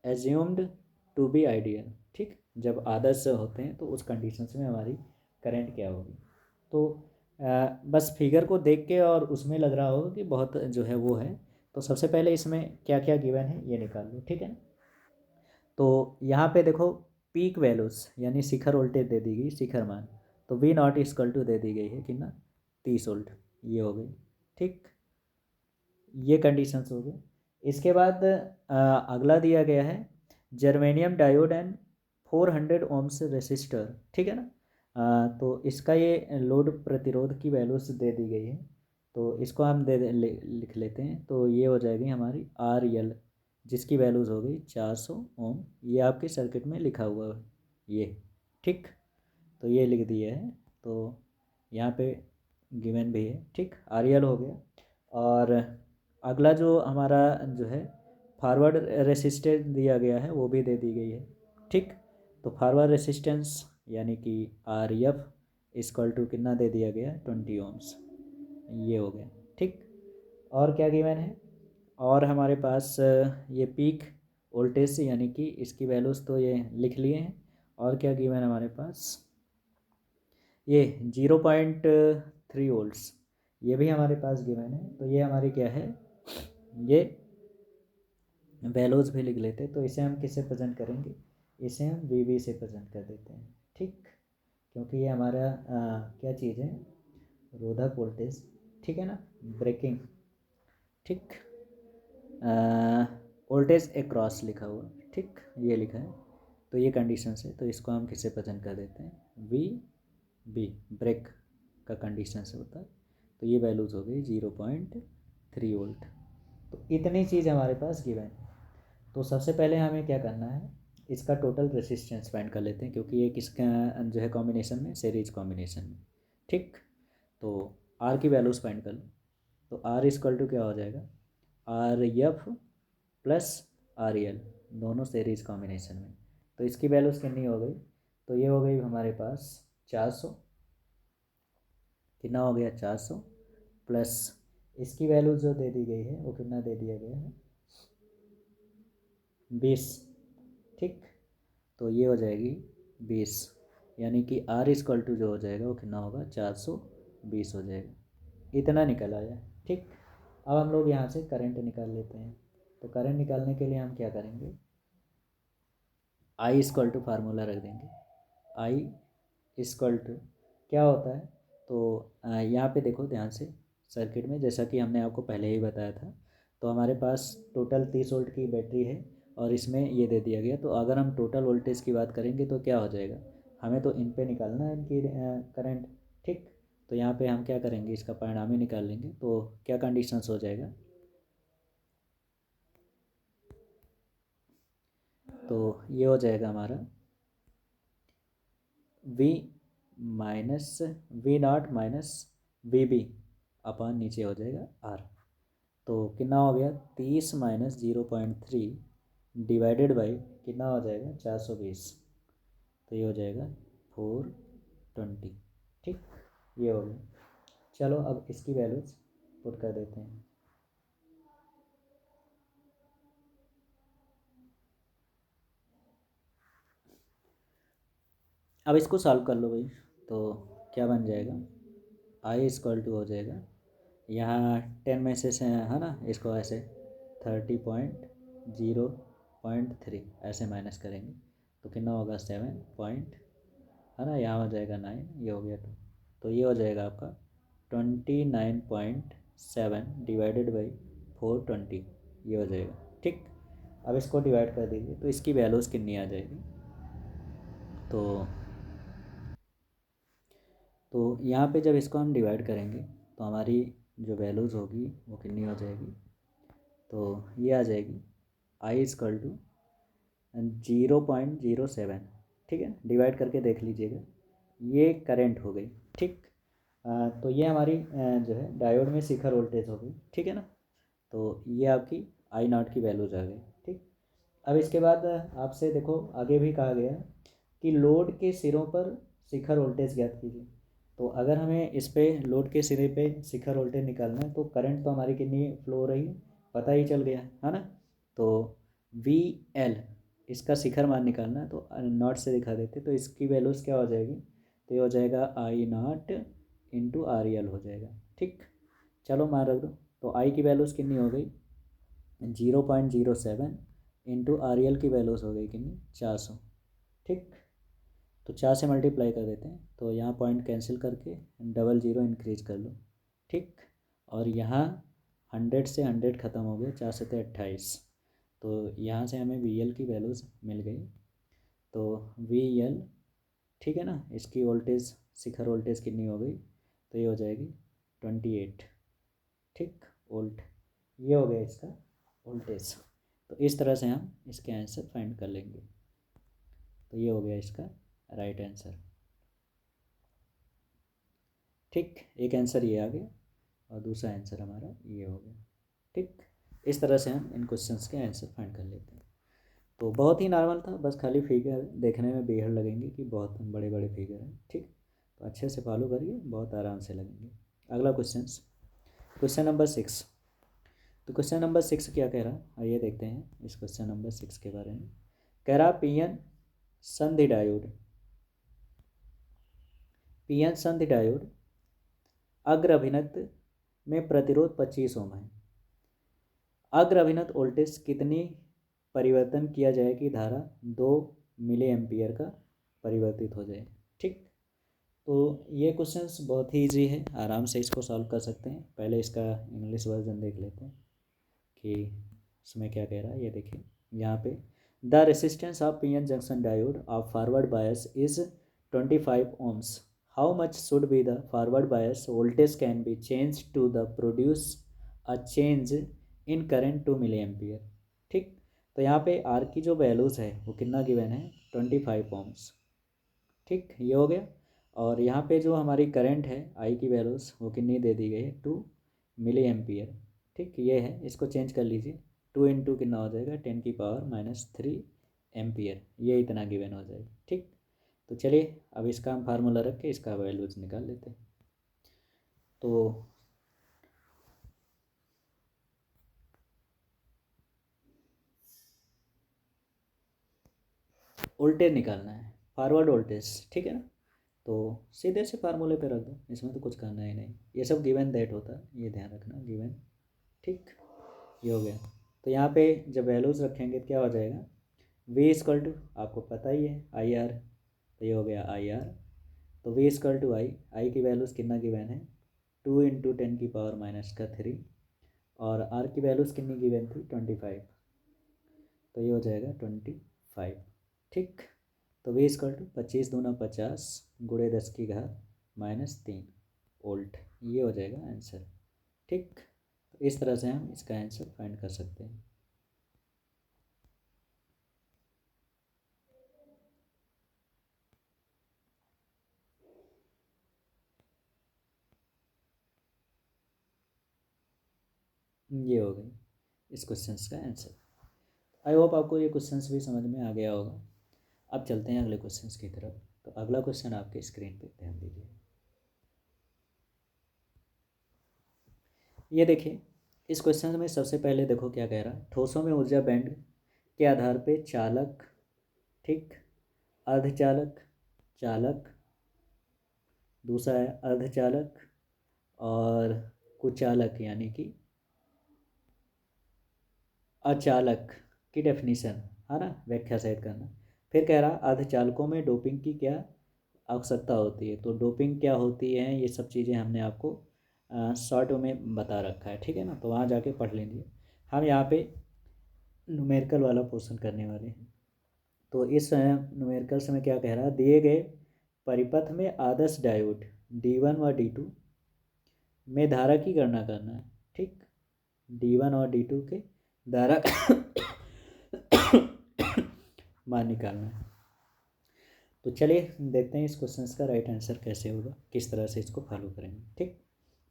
assumed to be ideal? ठीक, जब आदर्श होते हैं तो उस conditions में हमारी current क्या होगी। तो बस फिगर को देख के और उसमें लग रहा होगा कि बहुत जो है वो है। तो सबसे पहले इसमें क्या क्या गिवन है ये निकाल लो। ठीक है ना, तो यहाँ पे देखो पीक वैल्यूज़ यानी शिखर वोल्टेज दे दी गई, शिखर मान। तो V0 = दे दी गई है कितना, 30 वोल्ट, ये हो गई। ठीक, ये कंडीशंस हो गए। इसके बाद अगला दिया गया है germanium diode and 400 ohms resistor. ठीक है ना, तो इसका ये लोड प्रतिरोध की वैल्यूज दे दी गई है। तो इसको हम लिख लेते हैं। तो ये हो जाएगी हमारी RL जिसकी वैल्यूज़ हो गई 400 ओम। ये आपके सर्किट में लिखा हुआ है ये, ठीक। तो ये लिख दिया है, तो यहाँ पे गिवन भी है, ठीक। RL हो गया। और अगला जो हमारा जो है फॉरवर्ड रेसिस्टेंस दिया गया है वो भी दे दी गई है, ठीक। तो फॉरवर्ड रेसिस्टेंस यानी कि RF इक्वल टू कितना दे दिया गया, 20 ओम्स। ये हो गया, ठीक। और क्या गिवन है, और हमारे पास ये पीक वोल्टेज यानी कि इसकी वैल्यूज़ तो ये लिख लिए हैं। और क्या गिवन है हमारे पास, ये 0.3 वोल्ट्स, ये भी हमारे पास गिवन है। तो ये हमारी क्या है, ये वैल्यूज़ भी लिख लेते। तो इसे हम किससे प्रेजेंट करेंगे, इसे हम VB से प्रेजेंट कर देते हैं, ठीक। क्योंकि ये हमारा क्या चीज़ है, रोधक वोल्टेज, ठीक है ना, ब्रेकिंग, ठीक। वोल्टेज एक्रॉस लिखा हुआ, ठीक, ये लिखा है। तो ये कंडीशन है, तो इसको हम किससे प्रेजेंट कर देते हैं, VB, ब्रेक का कंडीशन से होता है। तो ये वैल्यूज़ हो गई 0.3 वोल्ट। तो इतनी चीज़ हमारे पास गिवन है। तो सबसे पहले हमें क्या करना है, इसका टोटल रेसिस्टेंस फाइंड कर लेते हैं, क्योंकि ये किसका जो है कॉम्बिनेशन में, सीरीज कॉम्बिनेशन में, ठीक। तो R की वैल्यूज़ फाइंड कर लो। तो R इक्वल टू क्या हो जाएगा, RF प्लस RL, दोनों सीरीज कॉम्बिनेशन में। तो इसकी वैल्यूज़ कितनी हो गई, तो ये हो गई हमारे पास 400, कितना हो गया 400, प्लस इसकी वैल्यू जो दे दी गई है वो कितना दे दिया गया है, 20, ठीक। तो ये हो जाएगी 20, यानी कि R इक्वल टू जो हो जाएगा वो कितना होगा, 420 हो जाएगा। इतना निकल आया, ठीक। अब हम लोग यहाँ से करंट निकाल लेते हैं। तो करंट निकालने के लिए हम क्या करेंगे, I इक्वल टू फार्मूला रख देंगे। I इक्वल टू क्या होता है, तो यहाँ पे देखो ध्यान से, सर्किट में जैसा कि हमने आपको पहले ही बताया था, तो हमारे पास टोटल 30 वोल्ट की बैटरी है और इसमें ये दे दिया गया। तो अगर हम टोटल वोल्टेज की बात करेंगे तो क्या हो जाएगा, हमें तो इन पे निकालना है इनकी करंट, ठीक। तो यहाँ पे हम क्या करेंगे, इसका परिणाम ही निकाल लेंगे। तो क्या कंडीशंस हो जाएगा, तो ये हो जाएगा हमारा V0 माइनस VB अपॉन नीचे हो जाएगा R। तो कितना हो गया, 30 माइनस 0.3 डिवाइडेड बाई कितना हो जाएगा, 420। तो ये हो जाएगा 420, ठीक। ये हो गया। चलो अब इसकी वैल्यूज पुट कर देते हैं। अब इसको सॉल्व कर लो भाई। तो क्या बन जाएगा, I इक्वल टू हो जाएगा, यहाँ 10 में से है ना, इसको ऐसे 30.0.3 ऐसे माइनस करेंगे तो कितना होगा, 7 पॉइंट, है ना, यहाँ हो जाएगा 9, ये हो गया 2। तो ये हो जाएगा आपका 29.7 डिवाइडेड बाई 420, ये हो जाएगा, ठीक। अब इसको डिवाइड कर दीजिए तो इसकी वैल्यूज़ कितनी आ जाएगी, तो यहाँ पे जब इसको हम डिवाइड करेंगे तो हमारी जो वैल्यूज़ होगी वो कितनी हो जाएगी, तो ये आ जाएगी I इक्वल टू 0.07, ठीक है। डिवाइड करके देख लीजिएगा, ये करंट हो गई, ठीक। तो ये हमारी जो है डायोड में शिखर वोल्टेज हो गई, ठीक है ना। तो ये आपकी I0 की वैल्यूज आ गई, ठीक। अब इसके बाद आपसे देखो आगे भी कहा गया कि लोड के सिरों पर शिखर वोल्टेज ज्ञात कीजिए। तो अगर हमें इस पे लोड के सिरे पे शिखर वोल्टेज निकालना है तो करंट तो हमारी कितनी फ्लो हो रही है पता ही चल गया है ना। तो VL इसका शिखर मान निकालना है तो नॉट से दिखा देते, तो इसकी वैल्यूज़ क्या हो जाएगी, तो ये हो जाएगा I0 इंटू RL हो जाएगा, ठीक। चलो मान रख दो। तो I की वैल्यूज़ कितनी हो गई, 0.07 इंटू RL की वैल्यूज़ हो गई कितनी, 400, ठीक। तो 4 से मल्टीप्लाई कर देते हैं तो यहाँ पॉइंट कैंसिल करके डबल ज़ीरो इंक्रीज कर लो, ठीक। और यहाँ 100 से 100 ख़त्म हो गया, 4 से 28। तो यहाँ से हमें VL की वैल्यूज़ मिल गई। तो VL, ठीक है ना, इसकी वोल्टेज शिखर वोल्टेज कितनी हो गई, तो ये हो जाएगी 28, ठीक वोल्ट। ये हो गया इसका वोल्टेज। तो इस तरह से हम इसके आंसर फाइंड कर लेंगे। तो ये हो गया इसका राइट आंसर। ठीक, एक आंसर ये आ गया और दूसरा आंसर हमारा ये हो गया। ठीक, इस तरह से हम इन क्वेश्चंस के आंसर फाइंड कर लेते हैं। तो बहुत ही नॉर्मल था, बस खाली फिगर देखने में बेहद लगेंगे कि बहुत बड़े बड़े फिगर हैं। ठीक, तो अच्छे से फॉलो करिए, बहुत आराम से लगेंगे। अगला क्वेश्चन नंबर 6। तो क्वेश्चन नंबर 6 क्या कह रहा, आइए देखते हैं इस क्वेश्चन नंबर 6 के बारे में। कह रहा पीएन संधि डायोड अग्र अभिनत में प्रतिरोध 25 ओम है। अग्र अभिनत वोल्टेज कितनी परिवर्तन किया जाए कि धारा 2 मिली एम्पियर का परिवर्तित हो जाए। ठीक, तो ये क्वेश्चंस बहुत ही ईजी है, आराम से इसको सॉल्व कर सकते हैं। पहले इसका इंग्लिश वर्जन देख लेते हैं कि इसमें क्या कह रहा है। ये देखिए यहाँ पे, the resistance of P N junction diode of forward bias is 25 ohms. How much should be the forward bias voltage can be changed to the produce a change in current 2 milliampere. ठीक, तो यहाँ पे are की जो values है वो कितना given है, 25 ohms। ठीक, ये हो गया। और यहाँ पे जो हमारी करंट है आई की वैल्यूज़ वो कितनी दे दी गई है, 2 मिली एम्पियर। ठीक, ये है, इसको चेंज कर लीजिए। 2 इंटू कितना हो जाएगा, 10⁻³ एम्पियर, ये इतना गिवन हो जाएगा। ठीक, तो चलिए अब इसका हम फार्मूला रख के इसका वैल्यूज निकाल लेते हैं। तो वोल्टेज निकालना है, फॉरवर्ड वोल्टेज, ठीक है ना। तो सीधे से फार्मूले पे रख दो, इसमें तो कुछ करना ही नहीं, ये सब गिवन दैट होता है, ये ध्यान रखना, गिवन। ठीक, ये हो गया। तो यहाँ पे जब वैल्यूज़ रखेंगे तो क्या हो जाएगा, V इक्वल टू, आपको पता ही है, IR। तो ये हो गया IR। तो V इक्वल टू आई की वैल्यूज़ कितना गिवन है, 2 इंटू 10⁻³ और R की वैल्यूज़ कितनी गिवन थी, 25। तो ये हो जाएगा 25। ठीक, तो V इक्वल टू 25 दूना 50 गुणे 10⁻³ वोल्ट, ये हो जाएगा आंसर। ठीक, तो इस तरह से हम इसका आंसर फाइंड कर सकते हैं। ये हो गई इस क्वेश्चंस का आंसर। आई होप आपको ये क्वेश्चंस भी समझ में आ गया होगा। अब चलते हैं अगले क्वेश्चंस की तरफ। तो अगला क्वेश्चन आपके स्क्रीन पे ध्यान दीजिए। ये देखिए, इस क्वेश्चन में सबसे पहले देखो क्या कह रहा है, ठोसों में ऊर्जा बैंड के आधार पे चालक, ठीक, अर्धचालक, चालक, दूसरा है अर्धचालक और कुचालक यानी कि अचालक की डेफिनीशन है ना, व्याख्या सहित करना। फिर कह रहा अर्धचालकों में डोपिंग की क्या आवश्यकता होती है। तो डोपिंग क्या होती है, ये सब चीज़ें हमने आपको शॉर्ट में बता रखा है, ठीक है ना, तो वहाँ जाके पढ़ लीजिए। हम यहाँ पे न्यूमेरिकल वाला पोर्शन करने वाले हैं। तो इस न्यूमेरिकल्स में क्या कह रहा है, दिए गए परिपथ में आदर्श डायोड D1 व D2 में धारा की गणना करना है। ठीक, D1 और D2 के धारा मान निकालना है। तो चलिए देखते हैं इस क्वेश्चन का राइट आंसर कैसे होगा, किस तरह से इसको फॉलो करेंगे। ठीक,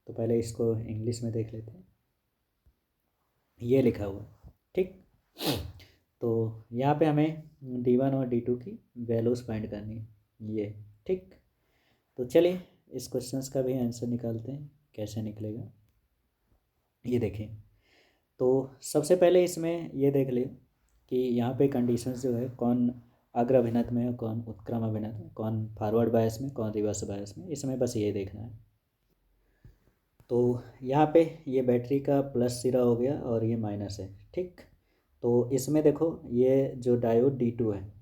तो पहले इसको इंग्लिश में देख लेते हैं। ये लिखा हुआ, ठीक, तो यहाँ पे हमें D1 और D2 की वैल्यूज़ फाइंड करनी है, ये। ठीक, तो चलिए इस क्वेश्चंस का भी आंसर निकालते हैं, कैसे निकलेगा ये देखें। तो सबसे पहले इसमें ये देख ले कि यहाँ पे कंडीशंस जो है, कौन अग्र अभिनत में है, कौन उत्क्रम अभिनत में, कौन फॉरवर्ड बायस में, कौन रिवर्स बायस में, इसमें बस ये देखना है। तो यहाँ पे ये बैटरी का प्लस सिरा हो गया और ये माइनस है। ठीक, तो इसमें देखो ये जो डायोड D2 है,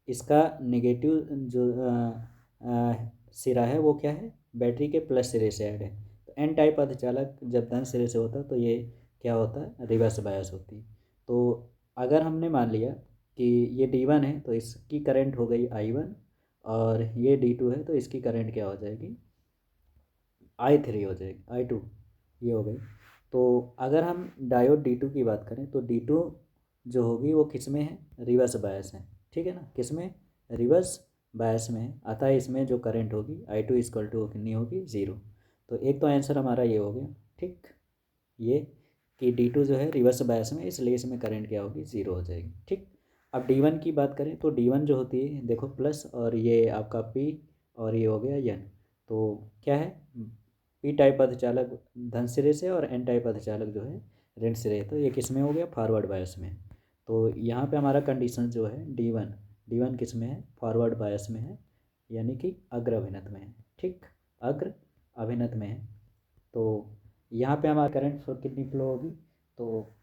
इसका नेगेटिव जो सिरा है वो क्या है, बैटरी के प्लस सिरे से ऐड है। तो एन टाइप अर्धचालक जब धन सिरे से होता है तो ये क्या होता है, रिवर्स बायस होती है। तो अगर हमने मान लिया कि ये D1 है तो इसकी करंट हो गई I1 और ये D2 है तो इसकी करंट क्या हो जाएगी, I3 हो जाएगी, I2, ये हो गई। तो अगर हम डायोड D2 की बात करें तो जो होगी वो किस में है, रिवर्स बायस है, ठीक है ना, किस में, रिवर्स बायस में है, अतः इसमें जो करंट होगी I2 इक्वल टू कितनी होगी, ज़ीरो। तो एक तो आंसर हमारा ये हो गया, ठीक, ये कि D2 जो है रिवर्स बायस में, इसलिए इसमें करंट क्या होगी, ज़ीरो हो जाएगी, ठीक। अब D1 की बात करें तो D1 जो होती है देखो प्लस, और ये आपका P और ये हो गया N, तो क्या है, P टाइप अर्धचालक धन सिरे से और N टाइप अर्धचालक जो है ऋण सिरे, तो ये किस में हो गया, फॉरवर्ड बायस में। तो यहाँ पे हमारा कंडीशन जो है D1 किस में है, फॉरवर्ड बायस में है, यानी कि अग्र अभिनत में है, ठीक, अग्र अभिनत में है। तो यहाँ पे हमारा करंट कितनी फ्लो होगी, तो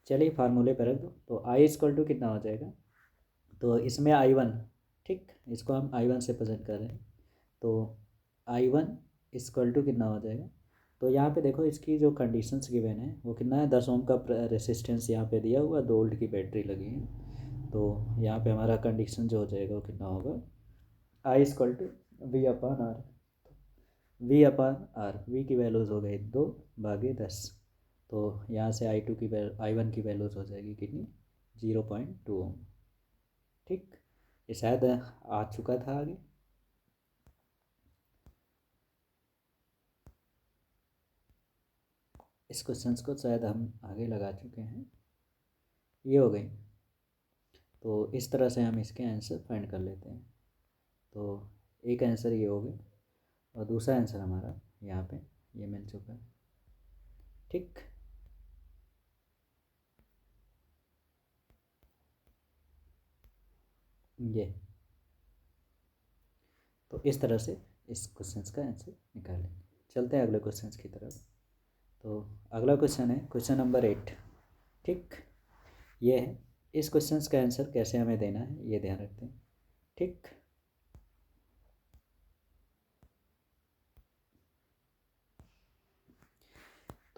चलिए फार्मूले पर रख दो, तो I इक्वल टू कितना हो जाएगा, तो इसमें I1, ठीक, इसको हम I1 से प्रेजेंट कर रहे हैं, तो I1 इक्वल टू कितना हो जाएगा, तो यहाँ पे देखो इसकी जो कंडीशंस गिवन है वो कितना है, 10 ओम का रेसिस्टेंस यहाँ पे दिया हुआ, 2 वोल्ट की बैटरी लगी है, तो यहाँ पे हमारा कंडीशन जो हो जाएगा वो कितना होगा, I equal to V upon R, V upon R, V की वैल्यूज़ हो गई 2/10, तो यहाँ से I2 की I1 की वैल्यूज़ हो जाएगी कितनी, 0.2 ओम, ठीक, ये शायद आ चुका था आगे। इस क्वेश्चन को शायद हम आगे लगा चुके हैं, ये हो गई। तो इस तरह से हम इसके आंसर फाइंड कर लेते हैं। तो एक आंसर ये हो गया, और दूसरा आंसर हमारा यहाँ पे ये मिल चुका है, ठीक। ये तो इस तरह से इस क्वेश्चन का आंसर निकालें। चलते हैं अगले क्वेश्चन की तरफ। तो अगला क्वेश्चन है क्वेश्चन नंबर 8, ठीक, ये है, इस क्वेश्चन का आंसर कैसे हमें देना है ये ध्यान रखते हैं, ठीक।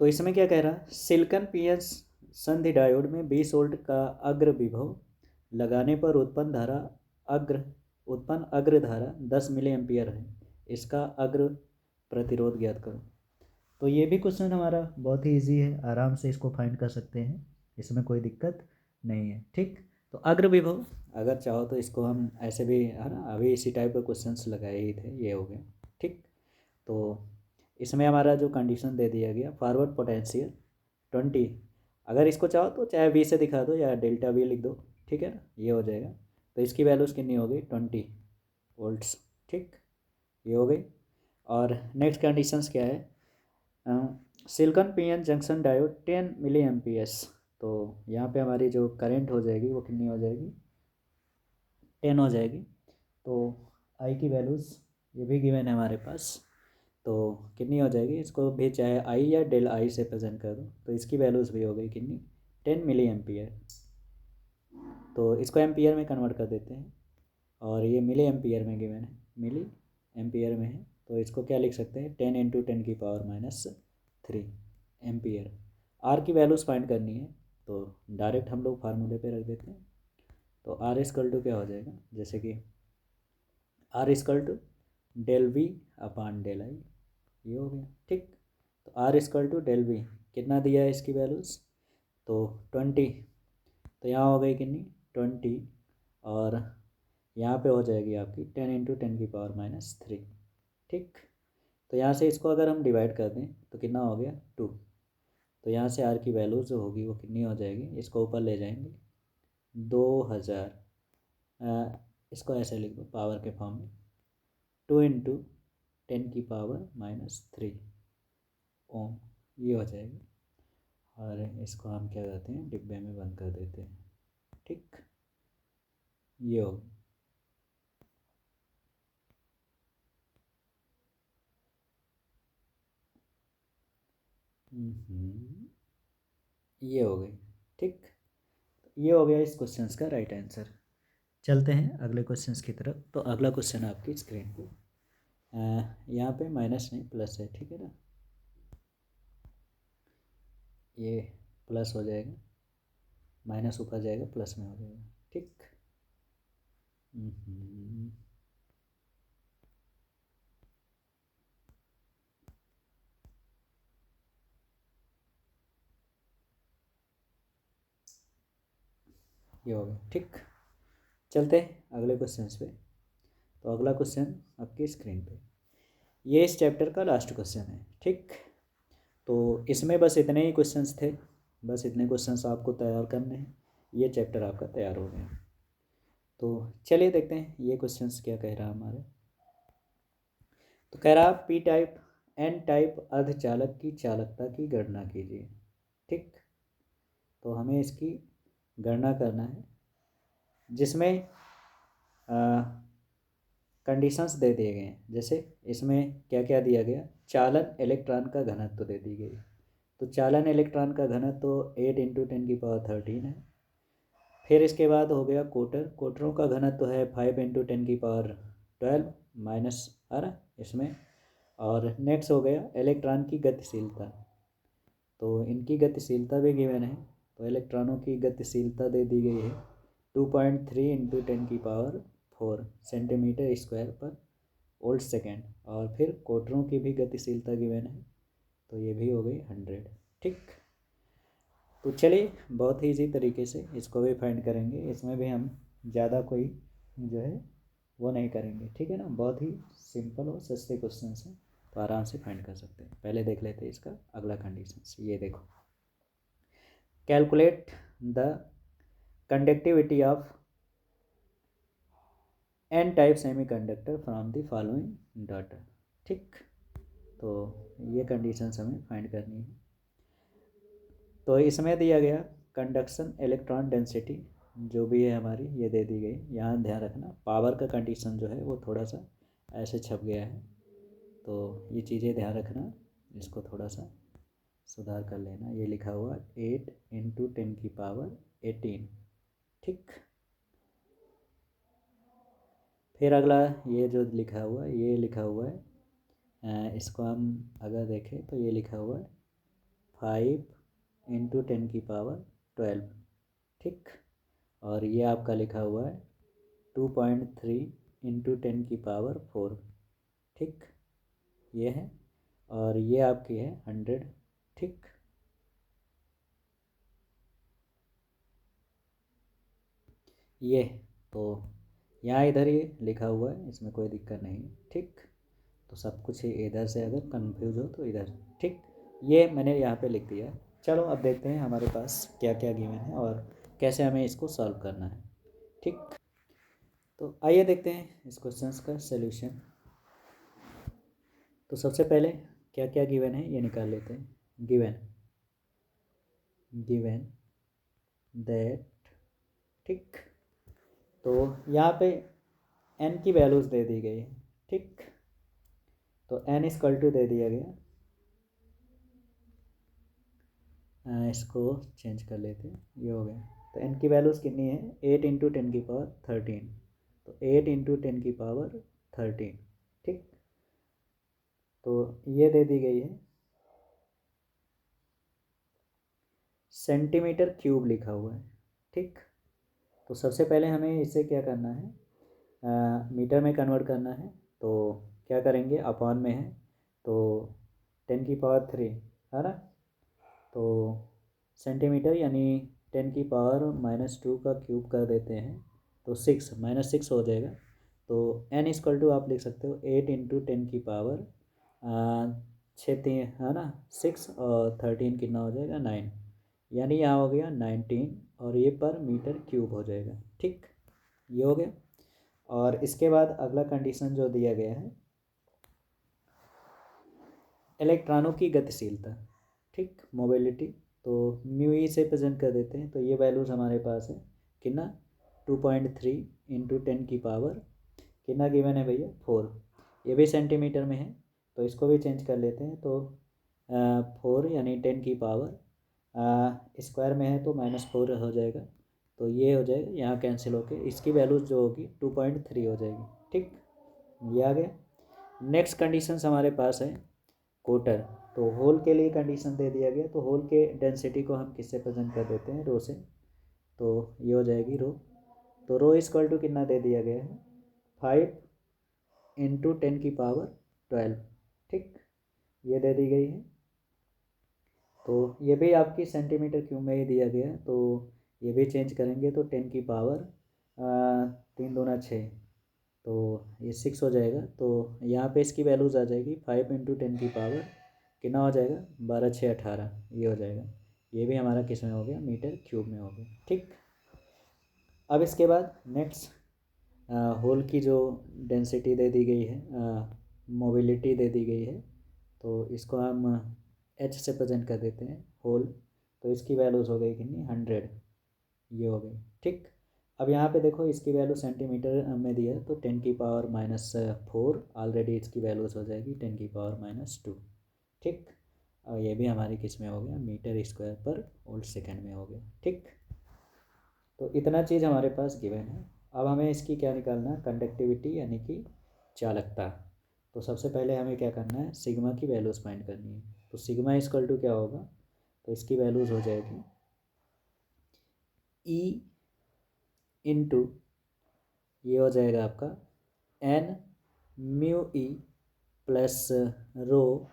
तो इसमें क्या कह रहा है, सिलिकॉन पीएस संधि डायोड में 20 वोल्ट का अग्र विभव लगाने पर उत्पन्न अग्र धारा 10 मिली एम्पियर है, इसका अग्र प्रतिरोध ज्ञात करो। तो ये भी क्वेश्चन हमारा बहुत ही इजी है, आराम से इसको फाइंड कर सकते हैं, इसमें कोई दिक्कत नहीं है, ठीक। तो अग्र विभव अगर चाहो तो इसको हम ऐसे भी, है ना, अभी इसी टाइप के क्वेश्चंस लगाए ही थे, ये हो गया, ठीक। तो इसमें हमारा जो कंडीशन दे दिया गया, फॉरवर्ड पोटेंशियल 20, अगर इसको चाहो तो चाहे V से दिखा दो या डेल्टा V लिख दो, ठीक है ना, ये हो जाएगा। तो इसकी वैल्यूज़ कितनी हो गई, 20 वोल्ट्स, ठीक, ये हो गई। और नेक्स्ट कंडीशंस क्या है, सिलिकॉन पीएन जंक्शन डायोड 10 मिली एम्पियर्स, तो यहाँ पे हमारी जो करंट हो जाएगी वो कितनी हो जाएगी, 10 हो जाएगी। तो आई की वैल्यूज़ ये भी गिवन है हमारे पास, तो कितनी हो जाएगी, इसको भी चाहे आई या डेल आई से प्रेजेंट कर दो, तो इसकी वैल्यूज़ भी हो गई कितनी, 10 मिली एम्पियर। तो इसको एम्पियर में कन्वर्ट कर देते हैं, और ये मिली एम्पियर में गिवन है, मिली एम्पियर में है, तो इसको क्या लिख सकते हैं, 10 इंटू 10⁻³ एम्पियर। आर की वैल्यूज़ फाइंड करनी है, तो डायरेक्ट हम लोग फार्मूले पे रख देते हैं। तो आर इक्वल टू क्या हो जाएगा, जैसे कि R equal to del V upon del I, ये हो गया, ठीक। तो R equal to del V कितना दिया है इसकी वैल्यूज़, तो 20, तो यहाँ हो गई कितनी, 20, और यहाँ पे हो जाएगी आपकी 10 इंटू 10⁻³, ठीक। तो यहाँ से इसको अगर हम डिवाइड कर दें तो कितना हो गया, 2। तो यहाँ से आर की वैल्यू जो होगी वो कितनी हो जाएगी, इसको ऊपर ले जाएंगे, 2000, इसको ऐसे लिख दो पावर के फॉर्म में, 2 इंटू 10⁻³ ओम, ये हो जाएगी। और इसको हम क्या करते हैं, डिब्बे में बंद कर देते हैं, ठीक, ये हो, ये हो गई, ठीक। ये हो गया इस क्वेश्चन का राइट आंसर। चलते हैं अगले क्वेश्चन की तरफ। तो अगला क्वेश्चन आपकी स्क्रीन पे, यहाँ पे माइनस नहीं प्लस है, ठीक है ना, ये प्लस हो जाएगा, माइनस ऊपर जाएगा प्लस में हो जाएगा, ठीक। ये हो गया। ठीक, चलते हैं अगले क्वेश्चन पे। तो अगला क्वेश्चन आपकी स्क्रीन पे, ये इस चैप्टर का लास्ट क्वेश्चन है। ठीक, तो इसमें बस इतने ही क्वेश्चंस थे, बस इतने क्वेश्चंस आपको तैयार करने हैं, ये चैप्टर आपका तैयार हो गया। तो चलिए देखते हैं ये क्वेश्चंस क्या कह रहा है हमारे। तो कह रहा पी टाइप एन टाइप अर्धचालक की चालकता की गणना कीजिए। ठीक, तो हमें इसकी गणना करना है, जिसमें कंडीशंस दे दिए गए हैं। जैसे इसमें क्या क्या दिया गया, चालन इलेक्ट्रॉन का घनत्व दे दी गई। तो चालन इलेक्ट्रॉन का घनत्व तो 8 × 10⁻13 है। फिर इसके बाद हो गया कोटरों का घनत्व है 5 × 10⁻12 माइनस है ना इसमें। और नेक्स्ट हो गया इलेक्ट्रॉन की गतिशीलता, तो इनकी गतिशीलता भी गिवन है। तो इलेक्ट्रॉनों की गतिशीलता दे दी गई है 2.3 × 10⁻4 सेंटीमीटर स्क्वायर पर वोल्ट सेकेंड। और फिर कोटरों की भी गतिशीलता गिवन है, तो ये भी हो गई 100। ठीक, तो चलिए बहुत ही इजी तरीके से इसको भी फाइंड करेंगे। इसमें भी हम ज़्यादा कोई जो है वो नहीं करेंगे। ठीक है ना, बहुत ही सिंपल और सस्ते क्वेश्चन हैं, तो आराम से फाइंड कर सकते हैं। पहले देख लेते हैं इसका अगला कंडीशन। ये देखो, calculate the conductivity of N type semiconductor from the following data. ठीक, तो ये कंडीशंस हमें फाइंड करनी है। तो इसमें दिया गया कंडक्शन इलेक्ट्रॉन डेंसिटी जो भी है हमारी, ये दे दी गई। यहाँ ध्यान रखना पावर का कंडीशन जो है वो थोड़ा सा ऐसे छप गया है, तो ये चीज़ें ध्यान रखना, इसको थोड़ा सा सुधार कर लेना। ये लिखा हुआ 8 × 10⁻18। ठीक, फिर अगला ये जो लिखा हुआ है, ये लिखा हुआ है इसको हम अगर देखें तो ये लिखा हुआ है 5 × 10⁻12। ठीक, और ये आपका लिखा हुआ है 2.3 × 10⁻4। ठीक, ये है, और ये आपकी है 100। ठीक, ये तो यहाँ इधर ये लिखा हुआ है, इसमें कोई दिक्कत नहीं। ठीक, तो सब कुछ इधर से अगर कंफ्यूज हो तो इधर। ठीक, ये मैंने यहाँ पे लिख दिया है। चलो अब देखते हैं हमारे पास क्या क्या गिवन है और कैसे हमें इसको सॉल्व करना है। ठीक, तो आइए देखते हैं इस क्वेश्चन का सलूशन। तो सबसे पहले क्या क्या गिवन है ये निकाल लेते हैं। गिवन दैट, ठीक, तो यहाँ पे n की वैल्यूज़ दे दी गई है। ठीक, तो n = दे दिया गया, इसको चेंज कर लेते हैं, ये हो गया। तो n की वैल्यूज़ कितनी है, 8 × 10⁻13। तो 8 × 10⁻13। ठीक, तो ये दे दी गई है सेंटीमीटर क्यूब लिखा हुआ है। ठीक, तो सबसे पहले हमें इसे क्या करना है, मीटर में कन्वर्ट करना है। तो क्या करेंगे, अपॉन में है तो 10⁻3 है ना, तो सेंटीमीटर यानी 10⁻−2 का क्यूब कर देते हैं तो 6 हो जाएगा। तो n = आप लिख सकते हो 8 × 10⁻6 है ना 6, और 13 कितना हो जाएगा 9, यानी यहाँ हो गया 19, और ये पर मीटर क्यूब हो जाएगा। ठीक, ये हो गया। और इसके बाद अगला कंडीशन जो दिया गया है इलेक्ट्रॉनों की गतिशीलता। ठीक, मोबिलिटी, तो μe से प्रेजेंट कर देते हैं। तो ये वैल्यूज़ हमारे पास है कितना, 2.3 × 10⁻, कितना गिवन है भैया 4। ये भी सेंटीमीटर में है, तो इसको भी चेंज कर लेते हैं। तो 4 यानी 10⁻, स्क्वायर में है तो -4 हो जाएगा, तो ये हो जाएगा, यहाँ कैंसिल होके इसकी वैल्यूज़ जो होगी 2.3 हो जाएगी। ठीक, ये आ गया। नेक्स्ट कंडीशंस हमारे पास है कोटर। तो होल के लिए कंडीशन दे दिया गया, तो होल के डेंसिटी को हम किससे प्रेजेंट कर देते हैं, रो से। तो ये हो जाएगी रो। तो रो = कितना दे दिया गया है 5 × 10⁻12। ठीक, ये दे दी गई है। तो ये भी आपकी सेंटीमीटर क्यूब में ही दिया गया है, तो ये भी चेंज करेंगे तो 10 की पावर 3 दूना 6, तो ये 6 हो जाएगा। तो यहाँ पे इसकी वैल्यूज़ आ जाएगी 5 × 10 की पावर कितना हो जाएगा, 12×6 = 18, ये हो जाएगा। ये भी हमारा किस में हो गया, मीटर क्यूब में हो गया। ठीक, अब इसके बाद नेक्स्ट होल की जो डेंसिटी दे दी गई है, मोबिलिटी दे दी गई है, तो इसको हम एच से प्रेजेंट कर देते हैं होल। तो इसकी वैल्यूज़ हो गई कितनी, 100, ये हो गई। ठीक, अब यहाँ पे देखो इसकी वैल्यू सेंटीमीटर में दिया है, तो 10 की पावर -4 ऑलरेडी इसकी वैल्यूज़ हो जाएगी 10 की पावर -2। ठीक, और ये भी हमारी किस में हो गया, मीटर स्क्वायर पर वोल्ट सेकंड में हो गया। ठीक, तो इतना चीज़ हमारे पास गिवन है। अब हमें इसकी क्या निकालना है, कंडक्टिविटी यानी कि चालकता। तो सबसे पहले हमें क्या करना है, सिग्मा की वैल्यूज़ फाइंड करनी है। तो सिग्मा इक्वल टू क्या होगा, तो इसकी वैल्यूज़ हो जाएगी ई इंटू, ये हो जाएगा आपका n mu e plus rho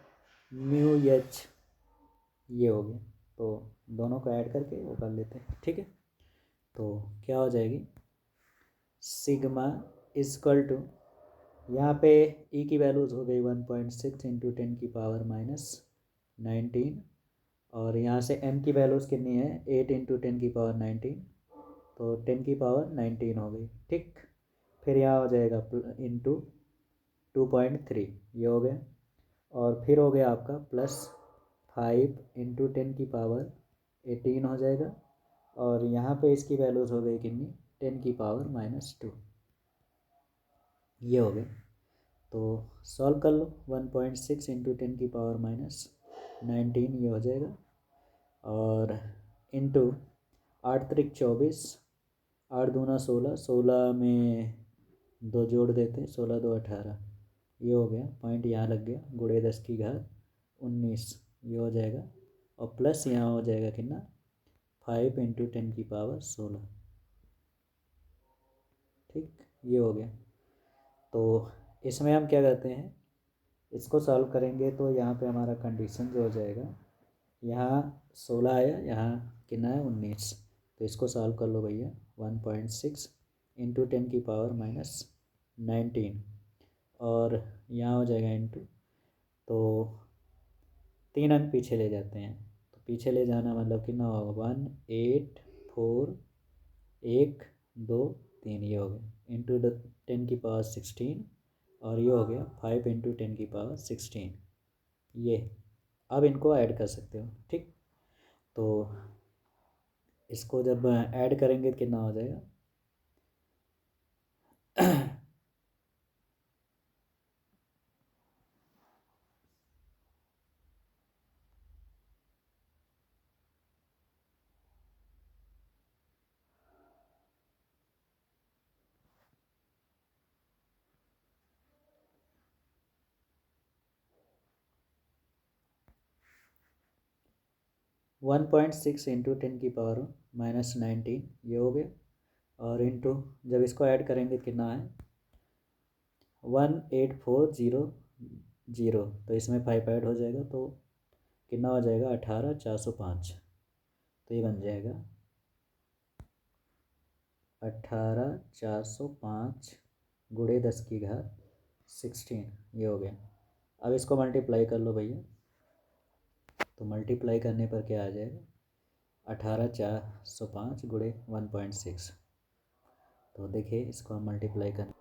mu h, ये हो गया। तो दोनों को ऐड करके वो कर लेते हैं। ठीक है, तो क्या हो जाएगी, सिग्मा इक्वल टू, यहाँ पे ई की वैल्यूज़ हो गई 1.6 × 10 की पावर -19, और यहाँ से एम की वैल्यूज़ कितनी है, 8 × 10 की पावर 19, तो 10 की पावर 19 हो गई। ठीक, फिर यहाँ हो जाएगा इंटू 2.3, ये हो गया, और फिर हो गया आपका +5 × 10 की पावर 18 हो जाएगा, और यहाँ पे इसकी वैल्यूज़ हो गई कितनी, 10 की पावर -2, ये हो गए। तो सॉल्व कर लो, 1.6 × 10 की पावर -19 ये हो जाएगा, और इंटू 8×3 = 24, 8×2 = 16, 16 में 2 जोड़ देते हैं, 16 × 2 = 18, ये हो गया। पॉइंट यहाँ लग गया, गुणे 10 की घात 19, ये हो जाएगा, और प्लस यहाँ हो जाएगा कितना, 5 × 10 की पावर 16। ठीक, ये हो गया। तो इसमें हम क्या करते हैं, इसको सॉल्व करेंगे तो यहाँ पे हमारा कंडीशन जो हो जाएगा, यहाँ 16 आया, यहाँ कितना है 19, तो इसको सॉल्व कर लो भैया। 1.6 × 10 की पावर -19, और यहाँ हो जाएगा इंटू, तो 3 अंक पीछे ले जाते हैं, तो पीछे ले जाना मतलब कितना होगा, 1 8 4 1 2 3, ये हो गया, इंटू 10 की पावर 16, और ये हो गया 5 × 10 की पावर 16, ये। अब इनको ऐड कर सकते हो। ठीक, तो इसको जब ऐड करेंगे तो कितना हो जाएगा, 1.6 × 10 की पावर -19, ये हो गया, और इंटू जब इसको ऐड करेंगे तो कितना है, 18400, तो इसमें 5 ऐड हो जाएगा, तो कितना हो जाएगा, 18405, तो ये बन जाएगा 18405 गुणे 10 की घात 16, ये हो गया। अब इसको मल्टीप्लाई कर लो भैया, तो मल्टीप्लाई करने पर क्या आ जाएगा, 18405 गुणे 1.6, तो देखिए इसको हम मल्टीप्लाई करें,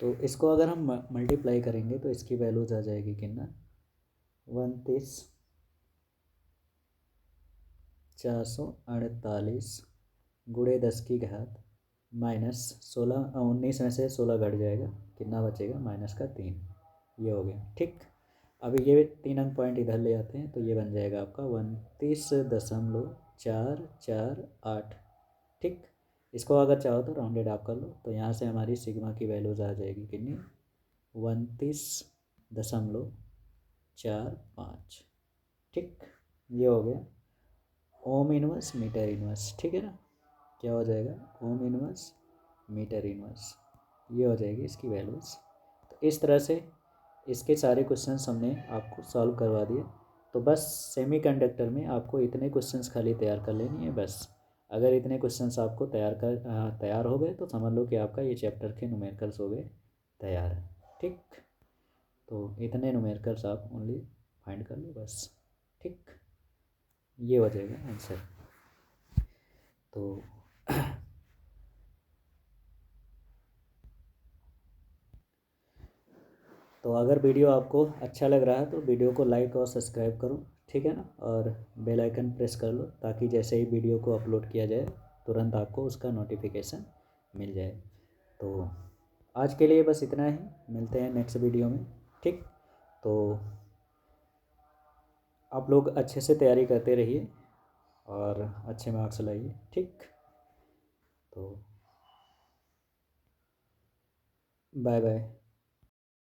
तो इसको अगर हम मल्टीप्लाई करेंगे तो इसकी वैल्यूज आ जाएगी कितना, 29,448 गुणे 10 की घात -16, 19 में से 16 घट जाएगा, कितना बचेगा, -3, ये हो गया। ठीक, अभी ये 3 अंक पॉइंट इधर ले आते हैं, तो ये बन जाएगा आपका 29.448। ठीक, इसको अगर चाहो तो राउंडेड आप कर लो, तो यहाँ से हमारी सिग्मा की वैल्यूज आ जाएगी कितनी, 29.45। ठीक, ये हो गया ओम इनवर्स मीटर इनवर्स। ठीक है ना, क्या हो जाएगा, ओम इनवर्स मीटर इनवर्स, ये हो जाएगी इसकी वैल्यूज़। तो इस तरह से इसके सारे क्वेश्चंस हमने आपको सॉल्व करवा दिए। तो बस सेमीकंडक्टर में आपको इतने क्वेश्चंस खाली तैयार कर लेनी है बस। अगर इतने क्वेश्चंस आपको तैयार हो गए तो समझ लो कि आपका ये चैप्टर के न्यूमेरिकल्स हो गए तैयार। ठीक, तो इतने न्यूमेरिकल्स आप ओनली फाइंड कर लो बस। ठीक, ये हो जाएगा आंसर। तो तो अगर वीडियो आपको अच्छा लग रहा है तो वीडियो को लाइक और सब्सक्राइब करो, ठीक है ना, और बेल आइकन प्रेस कर लो ताकि जैसे ही वीडियो को अपलोड किया जाए तुरंत आपको उसका नोटिफिकेशन मिल जाए। तो आज के लिए बस इतना ही, मिलते हैं नेक्स्ट वीडियो में। ठीक, तो आप लोग अच्छे से तैयारी करते रहिए और अच्छे मार्क्स लाइए। ठीक, तो बाय बाय।